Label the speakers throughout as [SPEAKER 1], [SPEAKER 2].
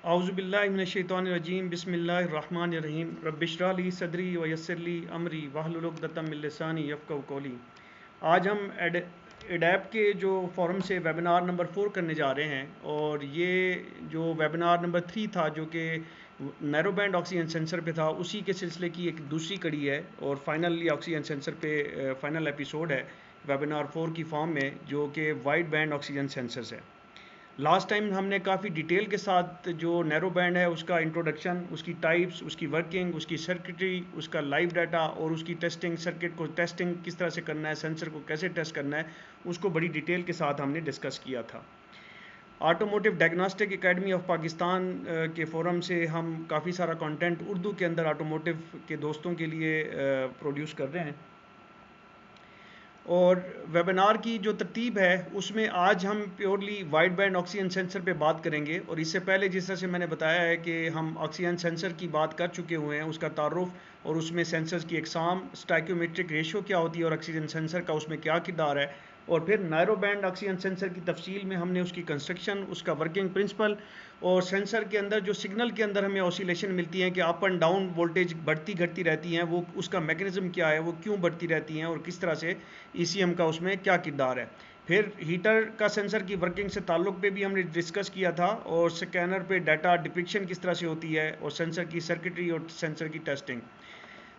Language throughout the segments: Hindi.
[SPEAKER 1] औज़ुबिल्लाहिमिनश्शैतानिर्रजीम बिस्मिल्लाहिर्रहमानिर्रहीम रब्बिश्रह ली सदरी व यस्सिर ली अमरी वहलुल उक़दतम मिन लिसानी यफ़क़हू क़ौली। आज हम एडैप के जो फ़ोरम से वेबिनार नंबर 4 करने जा रहे हैं और ये जो वेबिनार नंबर 3 था जो कि नैरो बैंड ऑक्सीजन सेंसर पे था, उसी के सिलसिले की एक दूसरी कड़ी है और फाइनली ऑक्सीजन सेंसर पे फाइनल एपिसोड है वेबिनार 4 की फॉर्म में, जो कि वाइड बैंड ऑक्सीजन सेंसर्स है। लास्ट टाइम हमने काफ़ी डिटेल के साथ जो नैरो बैंड है उसका इंट्रोडक्शन, उसकी टाइप्स, उसकी वर्किंग, उसकी सर्किटरी, उसका लाइव डाटा और उसकी टेस्टिंग, सर्किट को टेस्टिंग किस तरह से करना है, सेंसर को कैसे टेस्ट करना है, उसको बड़ी डिटेल के साथ हमने डिस्कस किया था। Automotive diagnostic academy of Pakistan के फोरम से हम काफ़ी सारा कंटेंट उर्दू के अंदर ऑटोमोटिव के दोस्तों के लिए प्रोड्यूस कर रहे हैं। और वेबिनार की जो तरतीब है उसमें आज हम purely wide band oxygen sensor पे बात करेंगे। और इससे पहले जिस तरह से मैंने बताया है कि हम ऑक्सीजन सेंसर की बात कर चुके हुए हैं, उसका तारुफ और उसमें सेंसर्स की इकसाम, स्टाइक्योमेट्रिक रेशियो क्या होती है और ऑक्सीजन सेंसर का उसमें क्या किरदार है, और फिर नैरो बैंड ऑक्सीजन सेंसर की तफसील में हमने उसकी कंस्ट्रक्शन, उसका वर्किंग प्रिंसिपल और सेंसर के अंदर जो सिग्नल के अंदर हमें ऑसिलेशन मिलती हैं कि अप एंड डाउन वोल्टेज बढ़ती घटती रहती हैं, वो उसका मैकेनिज्म क्या है, वो क्यों बढ़ती रहती हैं और किस तरह से ईसीएम का उसमें क्या किरदार है। फिर हीटर का सेंसर की वर्किंग से ताल्लुक पे भी हमने डिस्कस किया था और स्कैनर पे डाटा डिपिक्शन किस तरह से होती है और सेंसर की सर्किटरी और सेंसर की टेस्टिंग।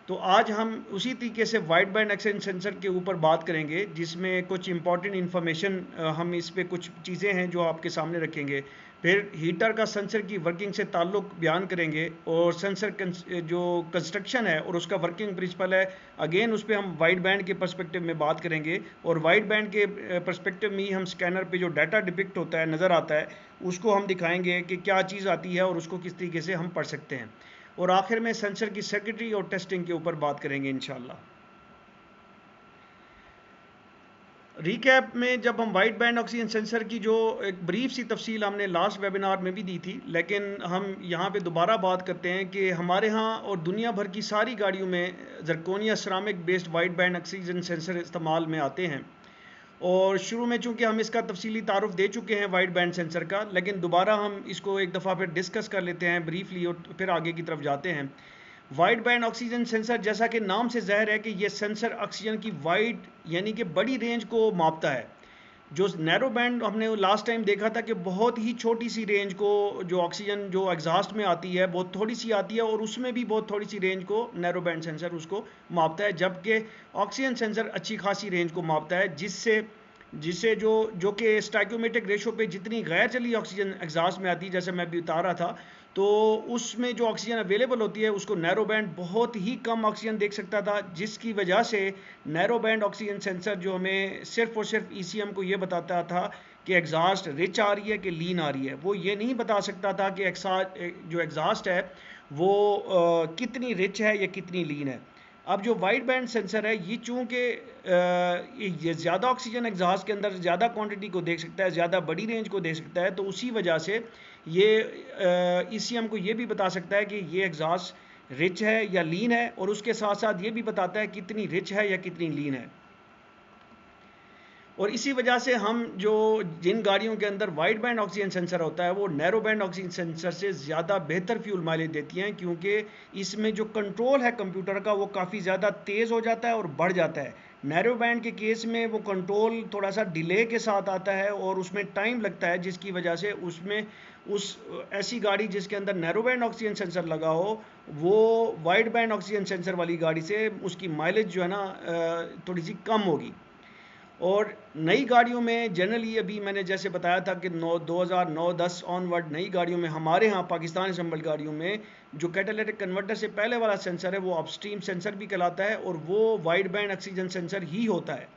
[SPEAKER 1] तो आज हम उसी तरीके से वाइड बैंड ऑक्सीजन सेंसर के ऊपर बात करेंगे, जिसमें कुछ इंपॉर्टेंट इन्फॉर्मेशन हम इस पे कुछ चीज़ें हैं जो आपके सामने रखेंगे। फिर हीटर का सेंसर की वर्किंग से ताल्लुक बयान करेंगे और सेंसर जो कंस्ट्रक्शन है और उसका वर्किंग प्रिंसिपल है, अगेन उस पर हम वाइड बैंड के पर्सपेक्टिव में बात करेंगे। और वाइड बैंड के पर्सपेक्टिव में ही हम स्कैनर पे जो डाटा डिपिक्ट होता है, नज़र आता है, उसको हम दिखाएंगे कि क्या चीज़ आती है और उसको किस तरीके से हम पढ़ सकते हैं। और आखिर में सेंसर की सर्किटरी और टेस्टिंग के ऊपर बात करेंगे इंशाल्लाह। रिकैप में जब हम वाइड बैंड ऑक्सीजन सेंसर की जो एक ब्रीफ सी तफसील हमने लास्ट वेबिनार में भी दी थी, लेकिन हम यहाँ पे दोबारा बात करते हैं कि हमारे यहाँ और दुनिया भर की सारी गाड़ियों में zirconia ceramic based wide band oxygen sensor इस्तेमाल में आते हैं। और शुरू में चूंकि हम इसका तफसीली तारुफ दे चुके हैं वाइड बैंड सेंसर का, लेकिन दोबारा हम इसको एक दफ़ा फिर डिस्कस कर लेते हैं ब्रीफली और फिर आगे की तरफ जाते हैं। वाइड बैंड ऑक्सीजन सेंसर, जैसा कि नाम से ज़ाहिर है कि ये सेंसर ऑक्सीजन की वाइड यानी कि बड़ी रेंज को मापता है। जो नैरो बैंड हमने लास्ट टाइम देखा था कि बहुत ही छोटी सी रेंज को जो ऑक्सीजन जो एग्जॉस्ट में आती है बहुत थोड़ी सी आती है और उसमें भी बहुत थोड़ी सी रेंज को नैरो बैंड सेंसर उसको मापता है, जबकि ऑक्सीजन सेंसर अच्छी खासी रेंज को मापता है, जिससे जिससे जो कि स्टाइक्योमेट्रिक रेशो पे जितनी गैर चली ऑक्सीजन एग्जॉस्ट में आती है, जैसे मैं भी बता रहा था, तो उसमें जो ऑक्सीजन अवेलेबल होती है उसको नैरो बैंड बहुत ही कम ऑक्सीजन देख सकता था, जिसकी वजह से नैरो बैंड ऑक्सीजन सेंसर जो हमें सिर्फ और सिर्फ ईसीएम को ये बताता था कि एग्जॉस्ट रिच आ रही है कि लीन आ रही है। वो ये नहीं बता सकता था कि जो एग्जॉस्ट है वो कितनी रिच है या कितनी लीन है। अब जो वाइड बैंड सेंसर है ये चूँकि ये ज़्यादा ऑक्सीजन एग्जॉस्ट के अंदर ज़्यादा क्वांटिटी को देख सकता है, ज़्यादा बड़ी रेंज को देख सकता है, तो उसी वजह से ये ईसीएम को ये भी बता सकता है कि ये एग्जॉस्ट रिच है या लीन है, और उसके साथ साथ ये भी बताता है कितनी रिच है या कितनी लीन है। और इसी वजह से हम जिन गाड़ियों के अंदर वाइड बैंड ऑक्सीजन सेंसर होता है वो नैरो बैंड ऑक्सीजन सेंसर से ज़्यादा बेहतर फ्यूल माइलेज देती हैं, क्योंकि इसमें जो कंट्रोल है कंप्यूटर का वो काफ़ी ज़्यादा तेज़ हो जाता है और बढ़ जाता है। नैरो बैंड के केस में वो कंट्रोल थोड़ा सा डिले के साथ आता है और उसमें टाइम लगता है, जिसकी वजह से उसमें ऐसी गाड़ी जिसके अंदर नैरो बैंड ऑक्सीजन सेंसर लगा हो, वो वाइड बैंड ऑक्सीजन सेंसर वाली गाड़ी से उसकी माइलेज जो है ना थोड़ी सी कम होगी। और नई गाड़ियों में जनरली अभी मैंने जैसे बताया था कि 2009-10 ऑनवर्ड नई गाड़ियों में हमारे यहाँ पाकिस्तान असेंबल्ड गाड़ियों में जो कैटालिटिक कन्वर्टर से पहले वाला सेंसर है वो अपस्ट्रीम सेंसर भी कहलाता है और वो वाइड बैंड ऑक्सीजन सेंसर ही होता है।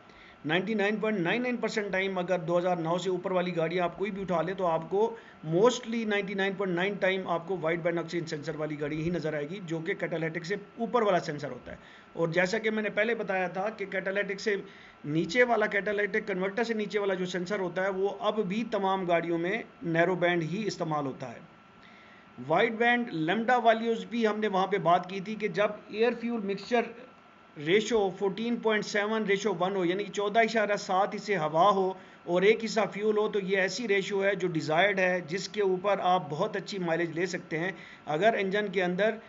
[SPEAKER 1] 99.99% टाइम अगर 2009 से ऊपर वाली गाड़ियाँ आप कोई भी उठा लें तो आपको मोस्टली 99.9 टाइम आपको वाइड बैंड ऑक्सीजन सेंसर वाली गाड़ी ही नज़र आएगी, जो कि कैटालिटिक से ऊपर वाला सेंसर होता है। और जैसा कि मैंने पहले बताया था कि कैटालिटिक से नीचे वाला, कैटालिटिक कन्वर्टर से नीचे वाला जो सेंसर होता है वो अब भी तमाम गाड़ियों में नैरो बैंड ही इस्तेमाल होता है। वाइड बैंड लैम्डा वैल्यूज़ भी हमने वहाँ पे बात की थी कि जब air fuel mixture ratio 14.7 ratio 1 हो, यानी कि 14.7 इससे हवा हो और एक हिस्सा फ्यूल हो, तो ये ऐसी रेशो है जो डिज़ायर्ड है, जिसके ऊपर आप बहुत अच्छी माइलेज ले सकते हैं। अगर इंजन के अंदर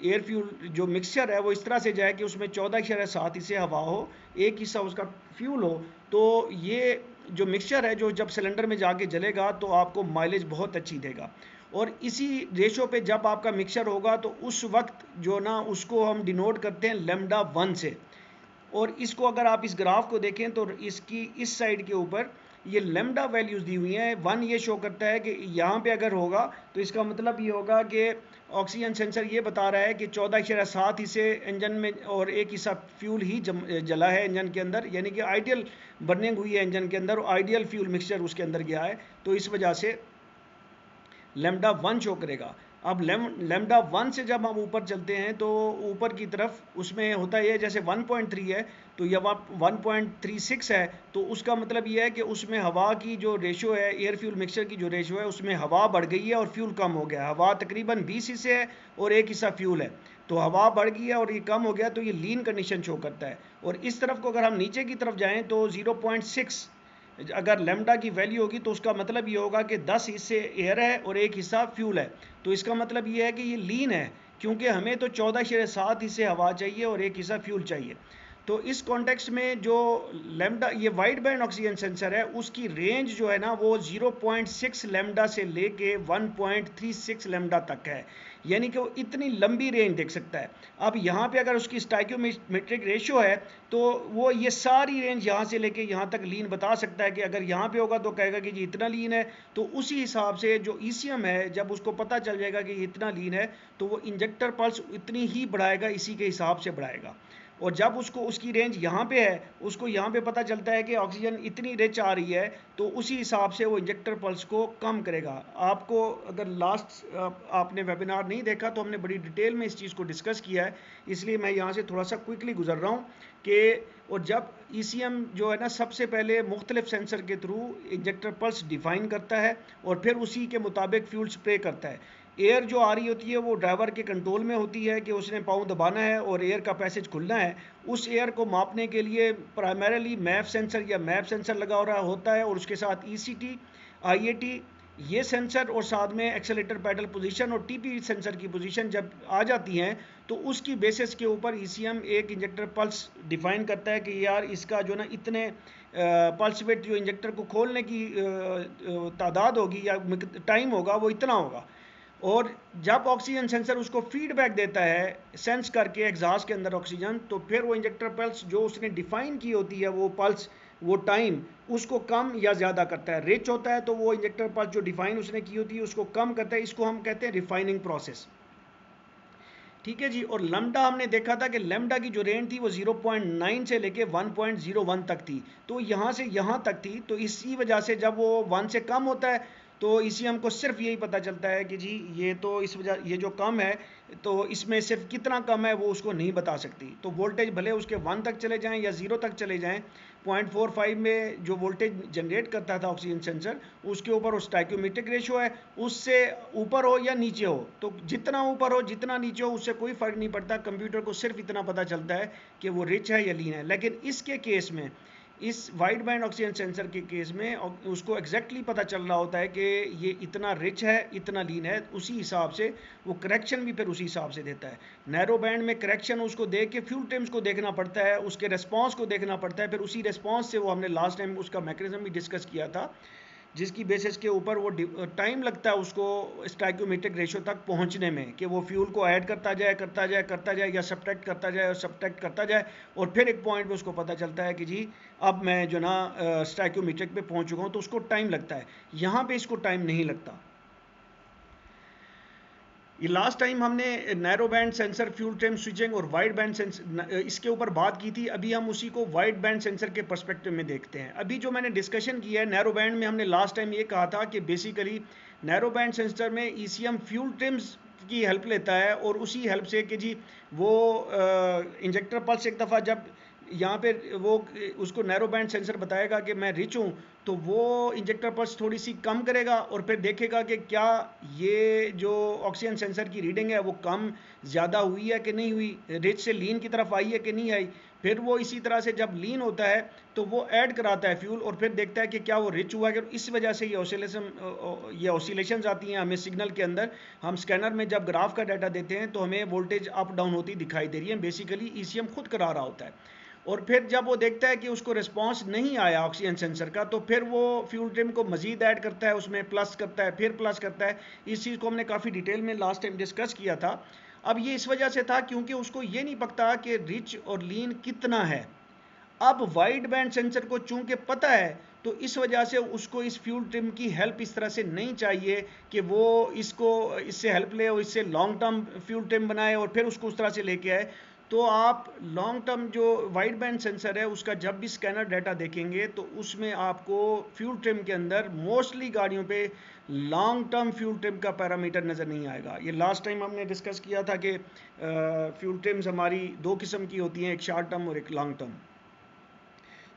[SPEAKER 1] एयर फ्यूल जो मिक्सचर है वो इस तरह से जाए कि उसमें 14.7 हिस्से हवा हो, एक हिस्सा उसका फ्यूल हो, तो ये जो मिक्सचर है जो जब सिलेंडर में जाके जलेगा तो आपको माइलेज बहुत अच्छी देगा। और इसी रेशो पे जब आपका मिक्सचर होगा तो उस वक्त जो ना उसको हम डिनोट करते हैं लैम्डा 1 से। और इसको अगर आप इस ग्राफ को देखें तो इसकी इस साइड के ऊपर ये लैम्डा वैल्यूज़ दी हुई हैं। 1 ये शो करता है कि यहाँ पे अगर होगा तो इसका मतलब ये होगा कि ऑक्सीजन सेंसर ये बता रहा है कि 14.7 हिस्से इंजन में और एक हिस्सा फ्यूल ही जला है इंजन के अंदर, यानी कि आइडियल बर्निंग हुई है इंजन के अंदर, आइडियल फ्यूल मिक्सचर उसके अंदर गया है, तो इस वजह से लैम्डा 1 शो करेगा। अब लैम्डा 1 से जब हम ऊपर चलते हैं तो ऊपर की तरफ उसमें होता है जैसे 1.3 है तो यह 1.36 है, तो उसका मतलब यह है कि उसमें हवा की जो रेशो है, एयर फ्यूल मिक्सचर की जो रेशो है, उसमें हवा बढ़ गई है और फ्यूल कम हो गया। हवा तकरीबन 20 हिस्से है और एक हिस्सा फ्यूल है, तो हवा बढ़ गई है और ये कम हो गया, तो ये लीन कंडीशन शो करता है। और इस तरफ को अगर हम नीचे की तरफ जाएँ तो 0.6 अगर लैम्डा की वैल्यू होगी तो उसका मतलब ये होगा कि 10 हिस्से एयर है और एक हिस्सा फ्यूल है, तो इसका मतलब ये है कि ये लीन है, क्योंकि हमें तो 14.7 हिस्से हवा चाहिए और एक हिस्सा फ्यूल चाहिए। तो इस कॉन्टेक्स्ट में जो लैम्डा ये वाइड बैंड ऑक्सीजन सेंसर है उसकी रेंज जो है ना वो 0.6 लैम्डा से लेके 1.36 लैम्डा तक है, यानी कि वो इतनी लंबी रेंज देख सकता है। अब यहाँ पे अगर उसकी स्टाइक्योमेट्रिक रेशियो है तो वो ये सारी रेंज यहाँ से लेके यहाँ तक लीन बता सकता है कि अगर यहाँ पे होगा तो कहेगा कि जी इतना लीन है, तो उसी हिसाब से जो ईसीएम है जब उसको पता चल जाएगा कि इतना लीन है तो वो इंजेक्टर पल्स इतनी ही बढ़ाएगा, इसी के हिसाब से बढ़ाएगा। और जब उसको उसकी रेंज यहाँ पे है, उसको यहाँ पे पता चलता है कि ऑक्सीजन इतनी रिच आ रही है, तो उसी हिसाब से वो इंजेक्टर पल्स को कम करेगा। आपको अगर लास्ट आपने वेबिनार नहीं देखा तो हमने बड़ी डिटेल में इस चीज़ को डिस्कस किया है, इसलिए मैं यहाँ से थोड़ा सा क्विकली गुजर रहा हूँ कि और जब ईसीएम जो है ना सबसे पहले मुख्तलिफ सेंसर के थ्रू इंजेक्टर पल्स डिफाइन करता है और फिर उसी के मुताबिक फ्यूल स्प्रे करता है। एयर जो आ रही होती है वो ड्राइवर के कंट्रोल में होती है कि उसने पाँव दबाना है और एयर का पैसेज खुलना है। उस एयर को मापने के लिए प्राइमरीली मैप सेंसर या मैप सेंसर लगा हो रहा होता है और उसके साथ ईसीटी, आईएटी ये सेंसर और साथ में एक्सेलेरेटर पेडल पोजीशन और टीपी सेंसर की पोजीशन जब आ जाती हैं तो उसकी बेसिस के ऊपर ईसीएम एक इंजेक्टर पल्स डिफाइन करता है कि यार इसका जो ना इतने पल्स विड्थ जो इंजेक्टर को खोलने की तादाद होगी या टाइम होगा वो इतना होगा। और जब ऑक्सीजन सेंसर उसको फीडबैक देता है सेंस करके एग्जॉस्ट के अंदर ऑक्सीजन, तो फिर वो इंजेक्टर पल्स जो उसने डिफाइन की होती है वो पल्स वो टाइम उसको कम या ज़्यादा करता है। रिच होता है तो वो इंजेक्टर पल्स जो डिफाइन उसने की होती है उसको कम करता है, इसको हम कहते हैं रिफाइनिंग प्रोसेस। ठीक है जी। और लैम्डा हमने देखा था कि लैम्डा की जो रेंज थी वो 0.9 से लेके 1.01 तक थी, तो यहाँ से यहाँ तक थी, तो इसी वजह से जब वो 1 से कम होता है तो ईसीएम को सिर्फ यही पता चलता है कि जी ये तो इस वजह ये जो कम है तो इसमें सिर्फ कितना कम है वो उसको नहीं बता सकती। तो वोल्टेज भले उसके 1 तक चले जाएं या 0 तक चले जाएं, 0.45 में जो वोल्टेज जनरेट करता था ऑक्सीजन सेंसर उसके ऊपर वो स्टाइक्योमेट्रिक रेशियो है, उससे ऊपर हो या नीचे हो, तो जितना ऊपर हो जितना नीचे हो उससे कोई फ़र्क नहीं पड़ता, कंप्यूटर को सिर्फ इतना पता चलता है कि वो रिच है या लीन है। लेकिन इसके केस में इस वाइड बैंड ऑक्सीजन सेंसर के केस में उसको एग्जैक्टली पता चल रहा होता है कि ये इतना रिच है इतना लीन है, उसी हिसाब से वो करेक्शन भी फिर उसी हिसाब से देता है। नैरो बैंड में करेक्शन उसको देख के फ्यूल टाइम्स को देखना पड़ता है, उसके रेस्पॉन्स को देखना पड़ता है, फिर उसी रेस्पॉन्स से वो हमने लास्ट टाइम उसका मैकेनिज्म भी डिस्कस किया था जिसकी बेसिस के ऊपर वो टाइम लगता है उसको स्टाइक्योमेट्रिक रेशियो तक पहुंचने में कि वो फ्यूल को ऐड करता जाए करता जाए करता जाए या सब्ट्रैक्ट करता जाए और सब्ट्रैक्ट करता जाए और फिर एक पॉइंट पे उसको पता चलता है कि जी अब मैं जो ना स्टाइक्योमेट्रिक पे पहुंच चुका हूँ, तो उसको टाइम लगता है। यहाँ पे इसको टाइम नहीं लगता। ये लास्ट टाइम हमने narrow band sensor, fuel time switching और वाइड बैंड सेंसर इसके ऊपर बात की थी। अभी हम उसी को वाइड बैंड सेंसर के पर्सपेक्टिव में देखते हैं। अभी जो मैंने डिस्कशन किया है नैरो बैंड में, हमने लास्ट टाइम ये कहा था कि बेसिकली नैरो बैंड सेंसर में ईसीएम फ्यूल टाइम्स की हेल्प लेता है और उसी हेल्प से कि जी वो इंजेक्टर पल्स एक दफ़ा जब यहाँ पे वो उसको नैरो बैंड सेंसर बताएगा कि मैं रिच हूँ, तो वो इंजेक्टर पल्स थोड़ी सी कम करेगा और फिर देखेगा कि क्या ये जो ऑक्सीजन सेंसर की रीडिंग है वो कम ज़्यादा हुई है कि नहीं हुई, रिच से लीन की तरफ आई है कि नहीं आई। फिर वो इसी तरह से जब लीन होता है तो वो ऐड कराता है फ्यूल और फिर देखता है कि क्या वो रिच हुआ है। इस वजह से ये ऑसिलेशंस आती हैं हमें सिग्नल के अंदर। हम स्कैनर में जब ग्राफ का डाटा देते हैं तो हमें वोल्टेज अप डाउन होती दिखाई दे रही है, बेसिकली ईसीएम खुद करा रहा होता है। और फिर जब वो देखता है कि उसको रिस्पांस नहीं आया ऑक्सीजन सेंसर का, तो फिर वो फ्यूल ट्रिम को मजीद ऐड करता है, उसमें प्लस करता है, फिर प्लस करता है। इस चीज़ को हमने काफ़ी डिटेल में लास्ट टाइम डिस्कस किया था। अब ये इस वजह से था क्योंकि उसको ये नहीं पता कि रिच और लीन कितना है। अब वाइड बैंड सेंसर को चूंकि पता है, तो इस वजह से उसको इस फ्यूल ट्रिम की हेल्प इस तरह से नहीं चाहिए कि वो इससे हेल्प ले और इससे लॉन्ग टर्म फ्यूल ट्रिम बनाए और फिर उसको उस तरह से लेके आए। तो आप लॉन्ग टर्म जो वाइड बैंड सेंसर है उसका जब भी स्कैनर डाटा देखेंगे तो उसमें आपको फ्यूल ट्रिम के अंदर मोस्टली गाड़ियों पे लॉन्ग टर्म फ्यूल ट्रिम का पैरामीटर नज़र नहीं आएगा। ये लास्ट टाइम हमने डिस्कस किया था कि फ्यूल ट्रिम्स हमारी दो किस्म की होती हैं, एक शॉर्ट टर्म और एक लॉन्ग टर्म।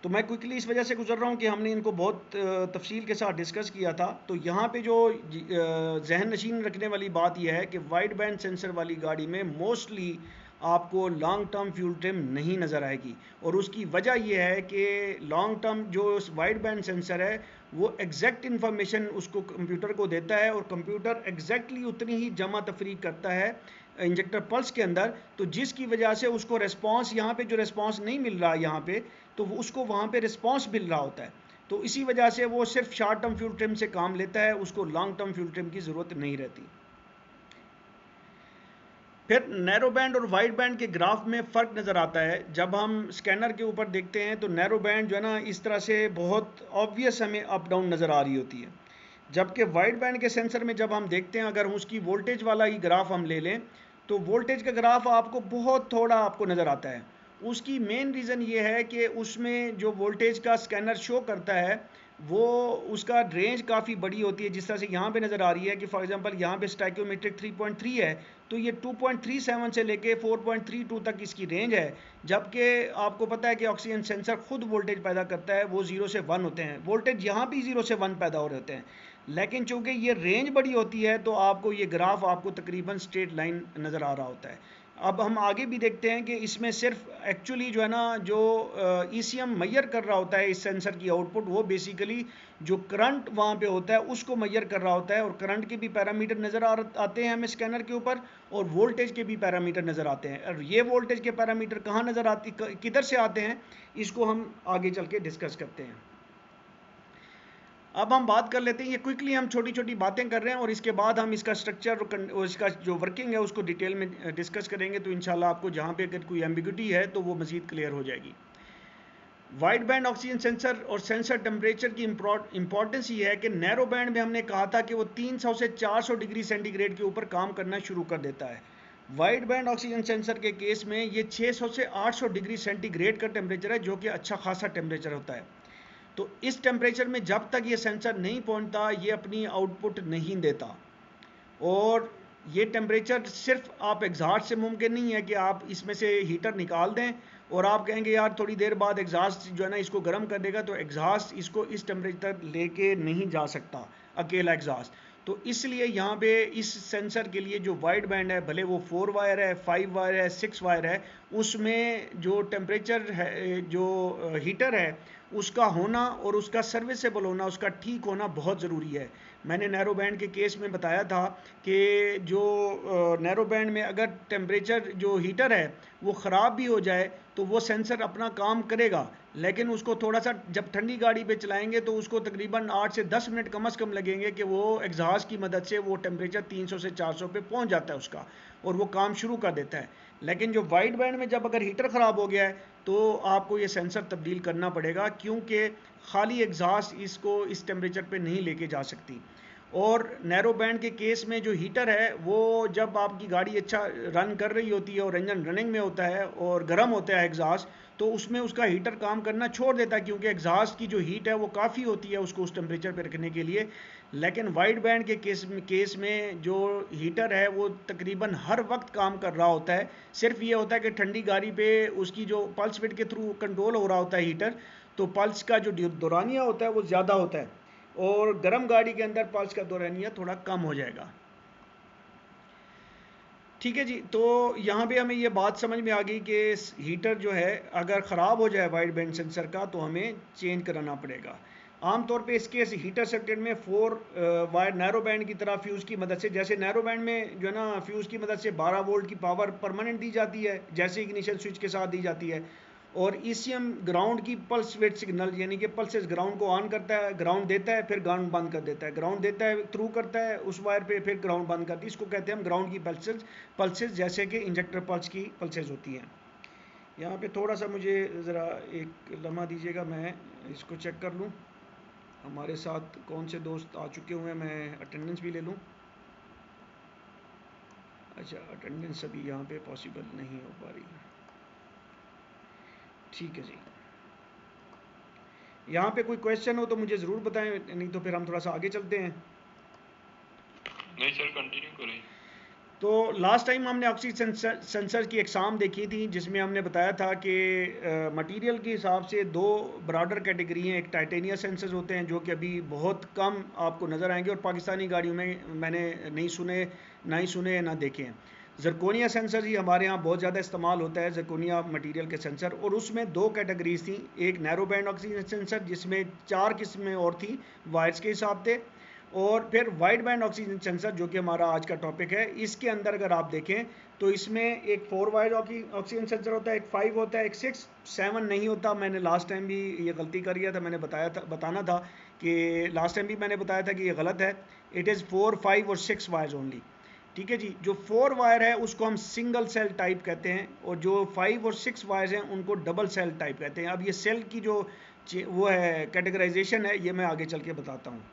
[SPEAKER 1] तो मैं क्विकली इस वजह से गुजर रहा हूँ कि हमने इनको बहुत तफसील के साथ डिस्कस किया था। तो यहाँ पे जो जहन नशीन रखने वाली बात यह है कि वाइड बैंड सेंसर वाली गाड़ी में मोस्टली आपको लॉन्ग टर्म फ्यूल ट्रिम नहीं नज़र आएगी। और उसकी वजह यह है कि लॉन्ग टर्म जो वाइड बैंड सेंसर है वो एग्जैक्ट इन्फॉर्मेशन उसको कंप्यूटर को देता है और कंप्यूटर एग्जैक्टली उतनी ही जमा तफरीक करता है इंजेक्टर पल्स के अंदर। तो जिसकी वजह से उसको रिस्पांस, यहाँ पे जो रिस्पांस नहीं मिल रहा यहाँ पे, तो उसको वहाँ पे रिस्पांस मिल रहा होता है। तो इसी वजह से वो सिर्फ शॉर्ट टर्म फ्यूल ट्रिम से काम लेता है, उसको लॉन्ग टर्म फ्यूल ट्रिम की ज़रूरत नहीं रहती। फिर नैरो बैंड और वाइड बैंड के ग्राफ में फ़र्क नज़र आता है। जब हम स्कैनर के ऊपर देखते हैं तो नैरो बैंड जो है ना इस तरह से बहुत ऑब्वियस हमें अप डाउन नज़र आ रही होती है, जबकि वाइड बैंड के सेंसर में जब हम देखते हैं, अगर उसकी वोल्टेज वाला ही ग्राफ हम ले लें तो वोल्टेज का ग्राफ आपको बहुत थोड़ा आपको नज़र आता है। उसकी मेन रीज़न ये है कि उसमें जो वोल्टेज का स्कैनर शो करता है वो उसका रेंज काफ़ी बड़ी होती है। जिस तरह से यहाँ पे नज़र आ रही है कि फॉर एग्जांपल यहाँ पे स्टाइकोमेट्रिक 3.3 है, तो ये 2.37 से लेके 4.32 तक इसकी रेंज है। जबकि आपको पता है कि ऑक्सीजन सेंसर खुद वोल्टेज पैदा करता है, वो 0 से 1 होते हैं। वोल्टेज यहाँ भी 0 से 1 पैदा हो रहे होते हैं, लेकिन चूंकि ये रेंज बड़ी होती है तो आपको ये ग्राफ आपको तकरीबन स्ट्रेट लाइन नज़र आ रहा होता है। अब हम आगे भी देखते हैं कि इसमें सिर्फ एक्चुअली जो है ना जो ईसीएम मैयर कर रहा होता है इस सेंसर की आउटपुट, वो बेसिकली जो करंट वहाँ पे होता है उसको मैयर कर रहा होता है। और करंट के भी पैरामीटर नज़र आते हैं हमें स्कैनर के ऊपर, और वोल्टेज के भी पैरामीटर नज़र आते हैं। और ये वोल्टेज के पैरामीटर कहाँ नज़र आती, किधर से आते हैं, इसको हम आगे चल के डिस्कस करते हैं। अब हम बात कर लेते हैं, ये क्विकली हम छोटी छोटी बातें कर रहे हैं और इसके बाद हम इसका स्ट्रक्चर और इसका जो वर्किंग है उसको डिटेल में डिस्कस करेंगे। तो इंशाल्लाह आपको जहाँ पे अगर कोई एम्बिग्यूटी है तो वो मज़ीद क्लियर हो जाएगी। वाइड बैंड ऑक्सीजन सेंसर और सेंसर टेम्परेचर की इंपॉर्टेंस ये है कि नैरो बैंड में हमने कहा था कि वो 300 से 400 डिग्री सेंटीग्रेड के ऊपर काम करना शुरू कर देता है। वाइड बैंड ऑक्सीजन सेंसर के केस में ये 600 से 800 डिग्री सेंटीग्रेड का टेम्परेचर है, जो कि अच्छा खासा टेम्परेचर होता है। तो इस टेम्परेचर में जब तक ये सेंसर नहीं पहुंचता ये अपनी आउटपुट नहीं देता। और ये टेम्परेचर सिर्फ आप एग्जॉस्ट से मुमकिन नहीं है कि आप इसमें से हीटर निकाल दें और आप कहेंगे यार थोड़ी देर बाद एग्जॉस्ट जो है ना इसको गर्म कर देगा, तो एग्जॉस्ट इसको इस टेम्परेचर लेके नहीं जा सकता अकेला एग्जॉस्ट। तो इसलिए यहाँ पे इस सेंसर के लिए जो वाइड बैंड है, भले वो 4 वायर है, 5 वायर है, 6 वायर है, उसमें जो टेम्परेचर है, जो हीटर है उसका होना और उसका सर्विसेबल होना, उसका ठीक होना बहुत ज़रूरी है। मैंने नैरो बैंड के केस में बताया था कि जो नैरो बैंड में अगर टेम्परेचर जो हीटर है वो ख़राब भी हो जाए तो वो सेंसर अपना काम करेगा, लेकिन उसको थोड़ा सा जब ठंडी गाड़ी पे चलाएंगे तो उसको तकरीबन 8 से 10 मिनट कम से कम लगेंगे कि वो एग्जॉस्ट की मदद से वो टेम्परेचर 300 से 400 पे पहुंच जाता है उसका, और वो काम शुरू कर देता है। लेकिन जो वाइड बैंड में जब अगर हीटर ख़राब हो गया है तो आपको ये सेंसर तब्दील करना पड़ेगा, क्योंकि खाली एग्जॉस्ट इसको इस टेम्परेचर पे नहीं लेके जा सकती। और नैरो बैंड के केस में जो हीटर है वो जब आपकी गाड़ी अच्छा रन कर रही होती है और इंजन रनिंग में होता है और गर्म होता है एग्जॉस्ट, तो उसमें उसका हीटर काम करना छोड़ देता है, क्योंकि एग्जॉस्ट की जो हीट है वो काफ़ी होती है उसको उस टेम्परेचर पर रखने के लिए। लेकिन वाइड बैंड के केस में जो हीटर है वो तकरीबन हर वक्त काम कर रहा होता है। सिर्फ ये होता है कि ठंडी गाड़ी पे उसकी जो पल्स विड के थ्रू कंट्रोल हो रहा होता है हीटर, तो पल्स का जो दौरानिया होता है वो ज़्यादा होता है, और गर्म गाड़ी के अंदर पल्स का दौरानिया थोड़ा कम हो जाएगा। ठीक है जी, तो यहाँ पे हमें ये बात समझ में आ गई कि हीटर जो है अगर ख़राब हो जाए वाइड बैंड सेंसर का तो हमें चेंज कराना पड़ेगा। आमतौर पे इसके हीटर सर्किट में 4 वायर नैरो बैंड की तरह फ्यूज़ की मदद से, जैसे नैरो बैंड में जो है ना फ्यूज़ की मदद से 12 वोल्ट की पावर परमानेंट दी जाती है जैसे इग्निशन स्विच के साथ दी जाती है, और ईसीएम ग्राउंड की पल्स वेट सिग्नल यानी कि पल्सेस ग्राउंड को ऑन करता है, ग्राउंड देता है, फिर ग्राउंड बंद कर देता है, ग्राउंड देता है थ्रू करता है उस वायर पे, फिर ग्राउंड बंद करती है। इसको कहते हैं हम ग्राउंड की पल्सेस जैसे कि इंजेक्टर पल्स की पल्सेस होती हैं। यहाँ पे थोड़ा सा मुझे ज़रा एक लम्हा दीजिएगा, मैं इसको चेक कर लूँ हमारे साथ कौन से दोस्त आ चुके हुए हैं, मैं अटेंडेंस भी ले लूँ। अच्छा, अटेंडेंस अभी यहाँ पे पॉसिबल नहीं हो पा रही। ठीक है जी, यहाँ पे कोई क्वेश्चन हो तो मुझे ज़रूर बताएं, नहीं तो फिर हम थोड़ा सा आगे चलते हैं।
[SPEAKER 2] नहीं सर, कंटिन्यू करें।
[SPEAKER 1] तो लास्ट टाइम हमने ऑक्सीजन सेंसर की एग्ज़ाम देखी थी जिसमें हमने बताया था कि मटेरियल के हिसाब से दो ब्रॉडर कैटेगरी हैं। एक टाइटेनियम सेंसर्स होते हैं जो कि अभी बहुत कम आपको नज़र आएंगे और पाकिस्तानी गाड़ियों में मैंने ना ही सुने ना देखे हैं। जरकोनिया सेंसर ही हमारे यहाँ बहुत ज़्यादा इस्तेमाल होता है, जरकोनिया मटेरियल के सेंसर, और उसमें दो कैटेगरीज थी। एक नैरो बैंड ऑक्सीजन सेंसर जिसमें 4 किस्में और थी वायर्स के हिसाब से, और फिर वाइड बैंड ऑक्सीजन सेंसर जो कि हमारा आज का टॉपिक है। इसके अंदर अगर आप देखें तो इसमें एक 4 वाइड ऑक्सीजन सेंसर होता है, एक 5 होता है, एक 6, 7 नहीं होता। मैंने लास्ट टाइम भी ये गलती कर दिया था, मैंने बताना था कि लास्ट टाइम भी मैंने बताया था कि ये गलत है। इट इज़ 4, 5 और 6 वायर्स ओनली। ठीक है जी, जो 4 वायर है उसको हम सिंगल सेल टाइप कहते हैं, और जो 5 और 6 वायर्स हैं उनको डबल सेल टाइप कहते हैं। अब ये सेल की जो वो है कैटेगराइजेशन है, ये मैं आगे चल के बताता हूँ।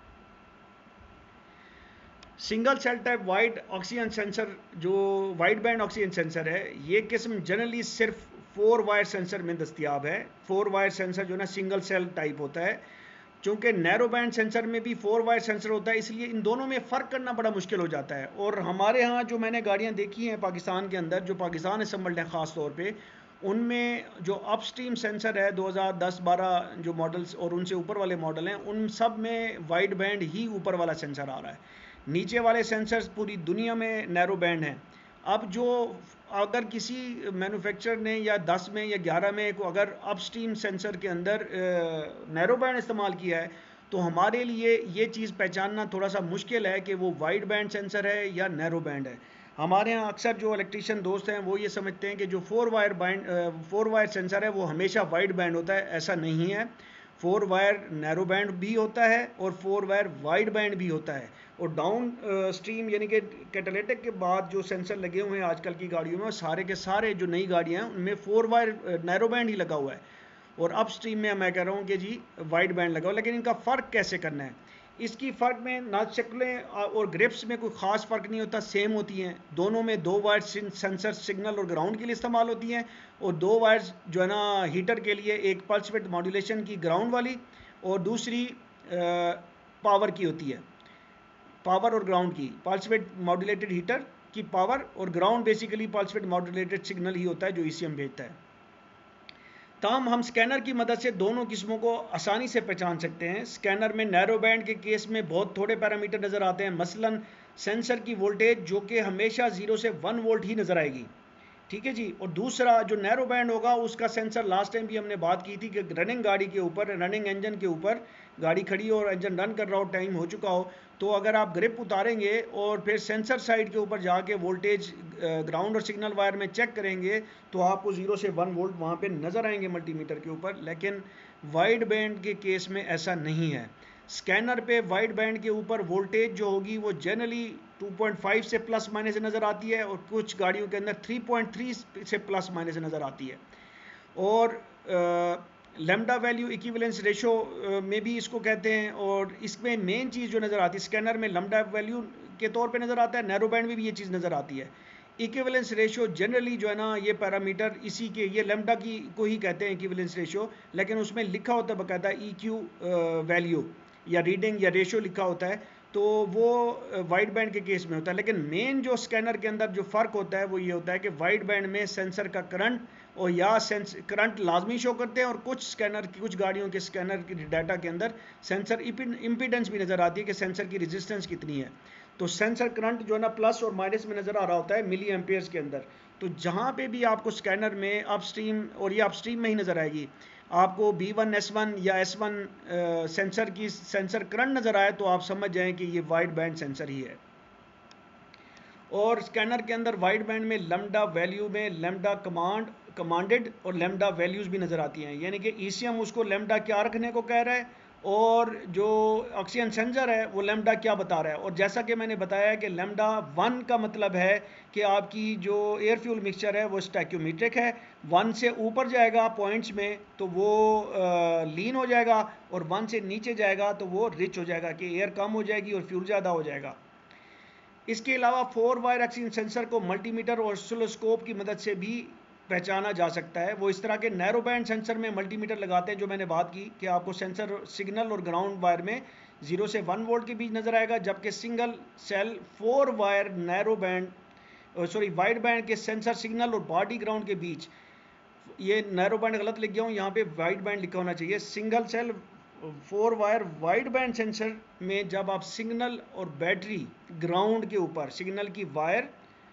[SPEAKER 1] Single cell type wide oxygen sensor, जो वाइड बैंड ऑक्सीजन सेंसर है, ये किस्म जनरली सिर्फ 4 वायर सेंसर में दस्तियाब है। 4 वायर सेंसर जो है ना सिंगल सेल टाइप होता है। चूँकि नैरो बैंड सेंसर में भी 4 वायर सेंसर होता है, इसलिए इन दोनों में फ़र्क करना बड़ा मुश्किल हो जाता है। और हमारे यहाँ जो मैंने गाड़ियाँ देखी हैं पाकिस्तान के अंदर, जो पाकिस्तान असम्बल्ड हैं ख़ास तौर पे, उनमें जो अपस्ट्रीम सेंसर है 2010-12 जो मॉडल्स और उनसे ऊपर वाले मॉडल हैं, उन सब में वाइड बैंड ही ऊपर वाला सेंसर आ रहा है। नीचे वाले सेंसर्स पूरी दुनिया में नैरो बैंड हैं। अब जो अगर किसी मैन्युफैक्चरर ने या 10 में या 11 में को अगर अपस्ट्रीम सेंसर के अंदर नैरो बैंड इस्तेमाल किया है, तो हमारे लिए ये चीज़ पहचानना थोड़ा सा मुश्किल है कि वो वाइड बैंड सेंसर है या नैरो बैंड है। हमारे यहाँ अक्सर जो इलेक्ट्रीशियन दोस्त हैं वो ये समझते हैं कि जो 4 वायर सेंसर है वो हमेशा वाइड बैंड होता है। ऐसा नहीं है, 4 वायर नैरो बैंड भी होता है और 4 वायर वाइड बैंड भी होता है। और डाउन स्ट्रीम यानी कि कैटालिटिक के बाद जो सेंसर लगे हुए हैं आजकल की गाड़ियों में, सारे के सारे जो नई गाड़ियाँ हैं उनमें 4 वायर नैरो बैंड ही लगा हुआ है, और अप स्ट्रीम में मैं कह रहा हूँ कि जी वाइड बैंड लगा हुआ। लेकिन इनका फ़र्क कैसे करना है, इसकी फ़र्क में ना शक्लें और ग्रिप्स में कोई ख़ास फ़र्क नहीं होता, सेम होती हैं। दोनों में 2 वायर सेंसर सिग्नल और ग्राउंड के लिए इस्तेमाल होती हैं, और 2 वायर्स जो है ना हीटर के लिए, एक पल्स विड्थ मॉड्यूलेशन की ग्राउंड वाली और दूसरी पावर की होती है, पावर और ग्राउंड की। पल्स विड्थ मॉड्यूलेटेड हीटर की पावर, और ground basically pulse width modulated signal ही होता है जो ईसीएम भेजता है। ताहम हम स्कैनर की मदद से दोनों किस्मों को आसानी से पहचान सकते हैं। स्कैनर में नैरो बैंड के केस में बहुत थोड़े पैरामीटर नज़र आते हैं, मसलन सेंसर की वोल्टेज जो कि हमेशा 0 से 1 वोल्ट ही नज़र आएगी। ठीक है जी, और दूसरा जो नैरो बैंड होगा उसका सेंसर, लास्ट टाइम भी हमने बात की थी कि रनिंग गाड़ी के ऊपर, रनिंग इंजन के ऊपर, गाड़ी खड़ी हो और इंजन रन कर रहा हो, टाइम हो चुका हो, तो अगर आप ग्रिप उतारेंगे और फिर सेंसर साइड के ऊपर जाके वोल्टेज ग्राउंड और सिग्नल वायर में चेक करेंगे तो आपको 0 से 1 वोल्ट वहाँ पे नज़र आएंगे मल्टीमीटर के ऊपर। लेकिन वाइड बैंड के केस में ऐसा नहीं है। स्कैनर पे वाइड बैंड के ऊपर वोल्टेज जो होगी वो जनरली 2.5 से प्लस माइनस से नज़र आती है, और कुछ गाड़ियों के अंदर 3.3 से प्लस माइनस से नज़र आती है। और लैम्डा वैल्यू इक्विवेलेंस रेशो में भी इसको कहते हैं, और इसमें मेन चीज़ जो नज़र आती है स्कैनर में लैम्डा वैल्यू के तौर पे नज़र आता है, नैरो बैंड में भी ये चीज़ नज़र आती है। इक्विवेलेंस रेशो जनरली जो है ना, ये पैरामीटर इसी के, ये लैम्डा की को ही कहते हैं इक्विवेलेंस रेशो, लेकिन उसमें लिखा होता है बाकायदा EQ वैल्यू या रीडिंग या रेशो लिखा होता है, तो वो वाइड बैंड के केस में होता है। लेकिन मेन जो स्कैनर के अंदर जो फ़र्क होता है वो ये होता है कि वाइड बैंड में सेंसर का करंट और या सेंस करंट लाजमी शो करते हैं, और कुछ गाड़ियों के स्कैनर की डाटा के अंदर सेंसर इम्पीडेंस भी नज़र आती है कि सेंसर की रेजिस्टेंस कितनी है। तो सेंसर करंट जो है ना प्लस और माइनस में नज़र आ रहा होता है मिली एम्पियर्स के अंदर। तो जहाँ पे भी आपको स्कैनर में अपस्ट्रीम, और ये अपस्ट्रीम में ही नज़र आएगी, आपको B1 S1 या S1 सेंसर करंट नज़र आए तो आप समझ जाएं कि ये वाइड बैंड सेंसर ही है। और स्कैनर के अंदर वाइड बैंड में लैम्डा वैल्यू में लैम्डा कमांडेड और लैम्डा वैल्यूज़ भी नज़र आती हैं, यानी कि ECM उसको लैम्डा क्या रखने को कह रहा है और जो ऑक्सीजन सेंसर है वो लैम्डा क्या बता रहा है। और जैसा कि मैंने बताया कि लैम्डा 1 का मतलब है कि आपकी जो एयर फ्यूल मिक्सचर है वो स्टैक्योमीट्रिक है, 1 से ऊपर जाएगा पॉइंट्स में तो वो लीन हो जाएगा, और 1 से नीचे जाएगा तो वो रिच हो जाएगा कि एयर कम हो जाएगी और फ्यूल ज़्यादा हो जाएगा। इसके अलावा 4 वायर ऑक्सीजन सेंसर को मल्टीमीटर और ऑसिलोस्कोप की मदद से भी पहचाना जा सकता है। वो इस तरह के नैरो बैंड सेंसर में मल्टीमीटर लगाते हैं जो मैंने बात की कि आपको सेंसर सिग्नल और ग्राउंड वायर में 0 से 1 वोल्ट के बीच नज़र आएगा, जबकि single cell 4 wire wide band के सेंसर सिग्नल और बॉडी ग्राउंड के बीच, ये नैरो बैंड गलत लिख गया हूँ, यहाँ पे वाइड बैंड लिखा होना चाहिए। Single cell 4 wire wide band sensor में जब आप सिग्नल और बैटरी ग्राउंड के ऊपर, सिग्नल की वायर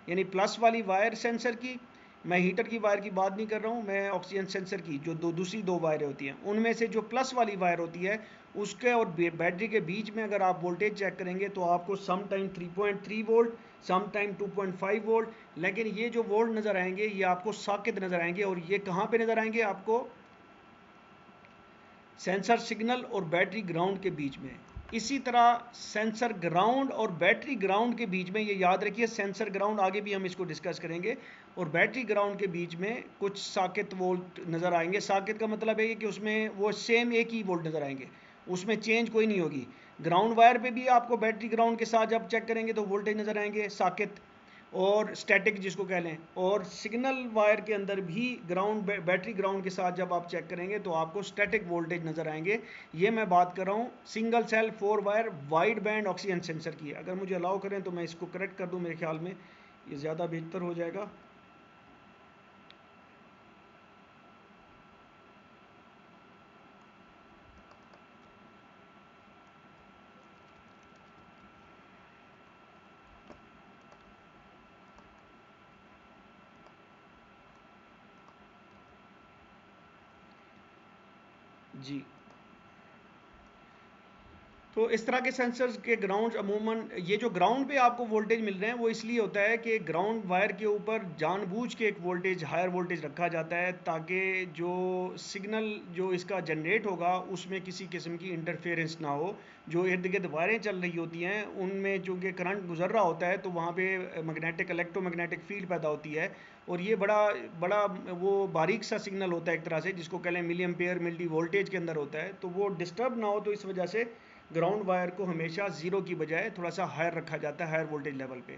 [SPEAKER 1] यानी प्लस वाली वायर सेंसर की, मैं हीटर की वायर की बात नहीं कर रहा हूँ, मैं ऑक्सीजन सेंसर की जो दूसरी 2 वायरें होती हैं उनमें से जो प्लस वाली वायर होती है उसके और बैटरी के बीच में अगर आप वोल्टेज चेक करेंगे तो आपको some time 3.3 volt, some time 2.5 volt, लेकिन ये जो वोल्ट नज़र आएंगे ये आपको सॉकेट नज़र आएंगे। और ये कहाँ पे नज़र आएंगे? आपको सेंसर सिग्नल और बैटरी ग्राउंड के बीच में। इसी तरह सेंसर ग्राउंड और बैटरी ग्राउंड के बीच में, ये याद रखिए, सेंसर ग्राउंड आगे भी हम इसको डिस्कस करेंगे, और बैटरी ग्राउंड के बीच में कुछ सॉकेट वोल्ट नज़र आएंगे। सॉकेट का मतलब है कि उसमें वो सेम एक ही वोल्ट नज़र आएंगे, उसमें चेंज कोई नहीं होगी। ग्राउंड वायर पे भी आपको बैटरी ग्राउंड के साथ जब चेक करेंगे तो वोल्टेज नज़र आएंगे सॉकेट और स्टैटिक जिसको कह लें, और सिग्नल वायर के अंदर भी ग्राउंड बैटरी ग्राउंड के साथ जब आप चेक करेंगे तो आपको स्टैटिक वोल्टेज नज़र आएंगे। ये मैं बात कर रहा हूँ single cell 4 wire wide band oxygen sensor की। अगर मुझे अलाउ करें तो मैं इसको करेक्ट कर दूँ, मेरे ख्याल में ये ज़्यादा बेहतर हो जाएगा। जी, तो इस तरह के सेंसर्स के ग्राउंड अमूमन, ये जो ग्राउंड पे आपको वोल्टेज मिल रहे हैं वो इसलिए होता है कि ग्राउंड वायर के ऊपर जानबूझ के एक वोल्टेज, हायर वोल्टेज रखा जाता है ताकि जो सिग्नल जो इसका जनरेट होगा उसमें किसी किस्म की इंटरफेरेंस ना हो। जो इर्द गिर्द वायरें चल रही होती हैं उनमें चूँकि करंट गुजर रहा होता है तो वहाँ पे इलेक्ट्रोमैग्नेटिक फील्ड पैदा होती है, और ये बड़ा बड़ा वो बारीक सा सिग्नल होता है एक तरह से, जिसको कह लें मिली एम्पेयर मिली वोल्टेज के अंदर होता है, तो वो डिस्टर्ब ना हो तो इस वजह से ग्राउंड वायर को हमेशा 0 की बजाय थोड़ा सा हायर रखा जाता है, हायर वोल्टेज लेवल पे।